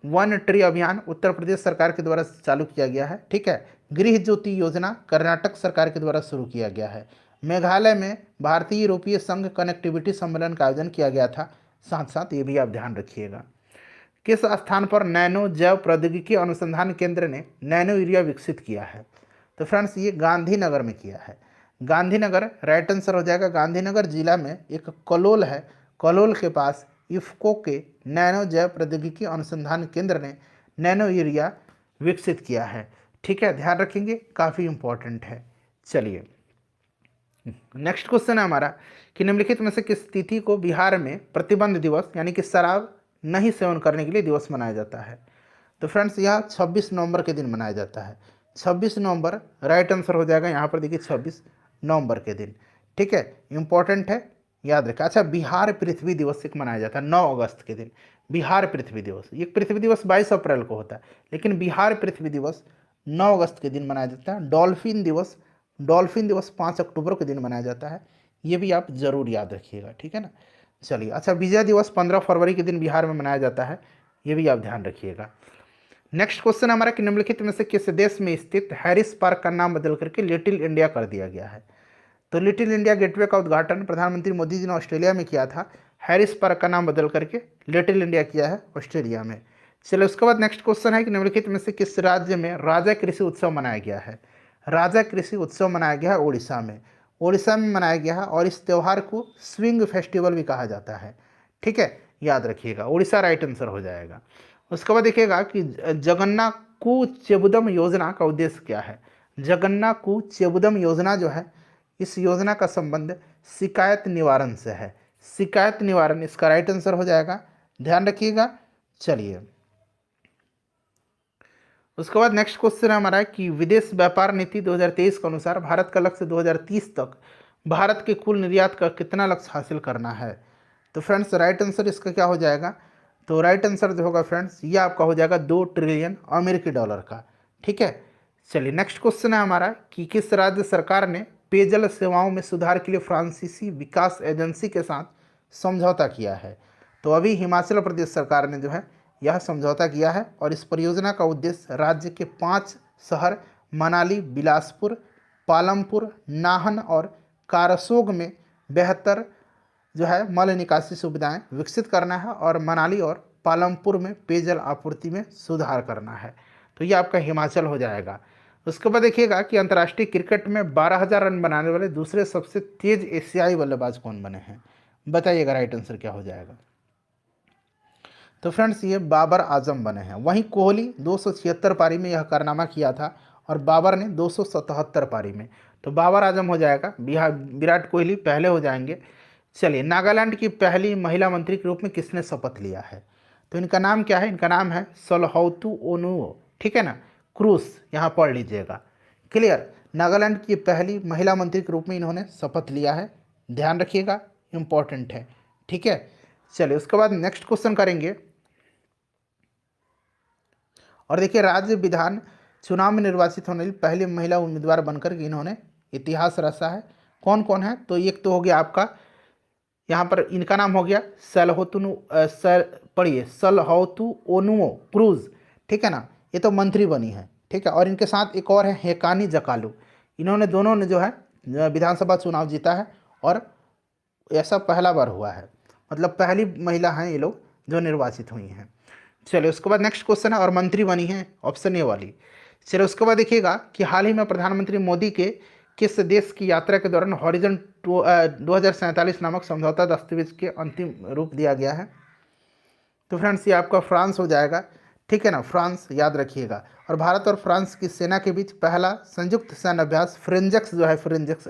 S1: वन ट्री अभियान उत्तर प्रदेश सरकार के द्वारा चालू किया गया है, ठीक है। गृह ज्योति योजना कर्नाटक सरकार के द्वारा शुरू किया गया है। मेघालय में भारतीय यूरोपीय संघ कनेक्टिविटी सम्मेलन का आयोजन किया गया था, साथ साथ ये भी आप ध्यान रखिएगा। किस स्थान पर नैनो जैव प्रौद्योगिकी अनुसंधान केंद्र ने नैनो यूरिया विकसित किया है। तो फ्रेंड्स ये गांधीनगर में किया है, गांधीनगर राइट आंसर हो जाएगा। गांधीनगर जिला में एक कलोल है, कलोल के पास इफ्को के नैनो जैव प्रौद्योगिकी अनुसंधान केंद्र ने नैनो यूरिया विकसित किया है, ठीक है, ध्यान रखेंगे, काफ़ी इंपॉर्टेंट है। चलिए नेक्स्ट क्वेश्चन है हमारा कि निम्नलिखित में से किस तिथि को बिहार में प्रतिबंध दिवस यानी कि शराब नहीं सेवन करने के लिए दिवस मनाया जाता है? तो फ्रेंड्स यह 26 नवंबर के दिन मनाया जाता है। 26 नवंबर राइट आंसर हो जाएगा यहाँ पर, देखिए 26 नवंबर के दिन। ठीक है, इंपॉर्टेंट है, याद रखें। अच्छा, बिहार पृथ्वी दिवस एक मनाया जाता है 9 अगस्त के दिन। बिहार पृथ्वी दिवस, ये पृथ्वी दिवस 22 अप्रैल को होता है, लेकिन बिहार पृथ्वी दिवस 9 अगस्त के दिन मनाया जाता है। डॉल्फिन दिवस 5 अक्टूबर के दिन मनाया जाता है, ये भी आप जरूर याद रखिएगा, ठीक है ना। चलिए, अच्छा, विजय दिवस 15 फरवरी के दिन बिहार में मनाया जाता है, ये भी आप ध्यान रखिएगा। नेक्स्ट क्वेश्चन हमारा कि निम्नलिखित में से किस देश में स्थित हैरिस पार्क का नाम बदल करके लिटिल इंडिया कर दिया गया है? तो लिटिल इंडिया गेटवे का उद्घाटन प्रधानमंत्री मोदी जी ने ऑस्ट्रेलिया में किया था। हैरिस पार्क का नाम बदल करके लिटिल इंडिया किया है ऑस्ट्रेलिया में। चलिए, उसके बाद नेक्स्ट क्वेश्चन है कि निम्नलिखित में से किस राज्य में राजा कृषि उत्सव मनाया गया है? राजा कृषि उत्सव मनाया गया है उड़ीसा में। उड़ीसा में मनाया गया है, और इस त्यौहार को स्विंग फेस्टिवल भी कहा जाता है। ठीक है, याद रखिएगा, उड़ीसा राइट आंसर हो जाएगा। उसके बाद देखिएगा कि जगन्नाकू चेबुदम योजना का उद्देश्य क्या है? जगन्नाकू चेबुदम योजना जो है, इस योजना का संबंध शिकायत निवारण से है। शिकायत निवारण इसका राइट आंसर हो जाएगा, ध्यान रखिएगा। चलिए, उसके बाद नेक्स्ट क्वेश्चन है हमारा कि विदेश व्यापार नीति 2023 के अनुसार भारत का लक्ष्य 2030 तक भारत के कुल निर्यात का कितना लक्ष्य हासिल करना है? तो फ्रेंड्स राइट आंसर इसका क्या हो जाएगा? तो राइट आंसर जो होगा फ्रेंड्स, ये आपका हो जाएगा 2 ट्रिलियन अमेरिकी डॉलर का। ठीक है, चलिए, नेक्स्ट क्वेश्चन है हमारा कि किस राज्य सरकार ने पेयजल सेवाओं में सुधार के लिए फ्रांसीसी विकास एजेंसी के साथ समझौता किया है? तो अभी हिमाचल प्रदेश सरकार ने जो है यह समझौता किया है, और इस परियोजना का उद्देश्य राज्य के 5 शहर मनाली, बिलासपुर, पालमपुर, नाहन और कारसोग में बेहतर जो है मल निकासी सुविधाएं विकसित करना है, और मनाली और पालमपुर में पेयजल आपूर्ति में सुधार करना है। तो ये आपका हिमाचल हो जाएगा। उसके बाद देखिएगा कि अंतर्राष्ट्रीय क्रिकेट में 12,000 रन बनाने वाले दूसरे सबसे तेज एशियाई बल्लेबाज कौन बने हैं? बताइएगा राइट आंसर क्या हो जाएगा। तो फ्रेंड्स ये बाबर आजम बने हैं। वहीं कोहली 276 पारी में यह कारनामा किया था, और बाबर ने 277 पारी में। तो बाबर आजम हो जाएगा, विराट कोहली पहले हो जाएंगे। चलिए, नागालैंड की पहली महिला मंत्री के रूप में किसने शपथ लिया है? तो इनका नाम क्या है? इनका नाम है सोलहौतु ओनुओ। ठीक है ना, क्रूस यहाँ पढ़ लीजिएगा। क्लियर, नागालैंड की पहली महिला मंत्री के रूप में इन्होंने शपथ लिया है, ध्यान रखिएगा, इंपॉर्टेंट है। ठीक है, चलिए, उसके बाद नेक्स्ट क्वेश्चन करेंगे। और देखिए, राज्य विधान चुनाव में निर्वाचित होने वाली पहली महिला उम्मीदवार बनकर के इन्होंने इतिहास रचा है। कौन कौन है? तो एक तो हो गया आपका, यहाँ पर इनका नाम हो गया पढ़िए सलहौतु ओनुओ क्रूज। ठीक है ना, ये तो मंत्री बनी है। ठीक है, और इनके साथ एक और है हेकानी जकालू। इन्होंने दोनों ने जो है विधानसभा चुनाव जीता है, और ऐसा पहला बार हुआ है, मतलब पहली महिला हैं ये लोग जो निर्वाचित हुई हैं। चलिए, उसके बाद नेक्स्ट क्वेश्चन है, और मंत्री बनी है, ऑप्शन ए वाली। चलिए, उसके बाद देखिएगा कि हाल ही में प्रधानमंत्री मोदी के किस देश की यात्रा के दौरान हॉरिजन 2047 नामक समझौता दस्तावेज के अंतिम रूप दिया गया है? तो फ्रेंड्स ये आपका फ्रांस हो जाएगा। ठीक है ना, फ्रांस याद रखिएगा। और भारत और फ्रांस की सेना के बीच पहला संयुक्त सैन्य अभ्यास फ्रेंजेक्स जो है, फ्रेंजेक्स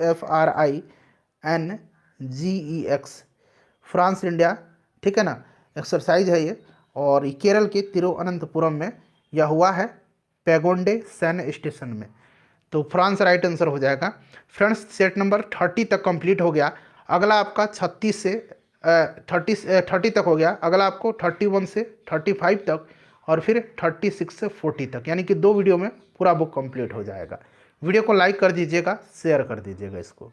S1: FRINGEX, फ्रांस इंडिया, ठीक है ना, एक्सरसाइज है ये, और ये केरल के तिरुवनंतपुरम में यह हुआ है, पैगोंडे सैन्य स्टेशन में। तो फ्रांस राइट आंसर हो जाएगा। फ्रेंड्स सेट नंबर 30 तक कंप्लीट हो गया। अगला आपका 36 से 30 तक हो गया। अगला आपको 31 से 35 तक, और फिर 36 से 40 तक, यानी कि 2 वीडियो में पूरा बुक कंप्लीट हो जाएगा। वीडियो को लाइक कर दीजिएगा, शेयर कर दीजिएगा इसको।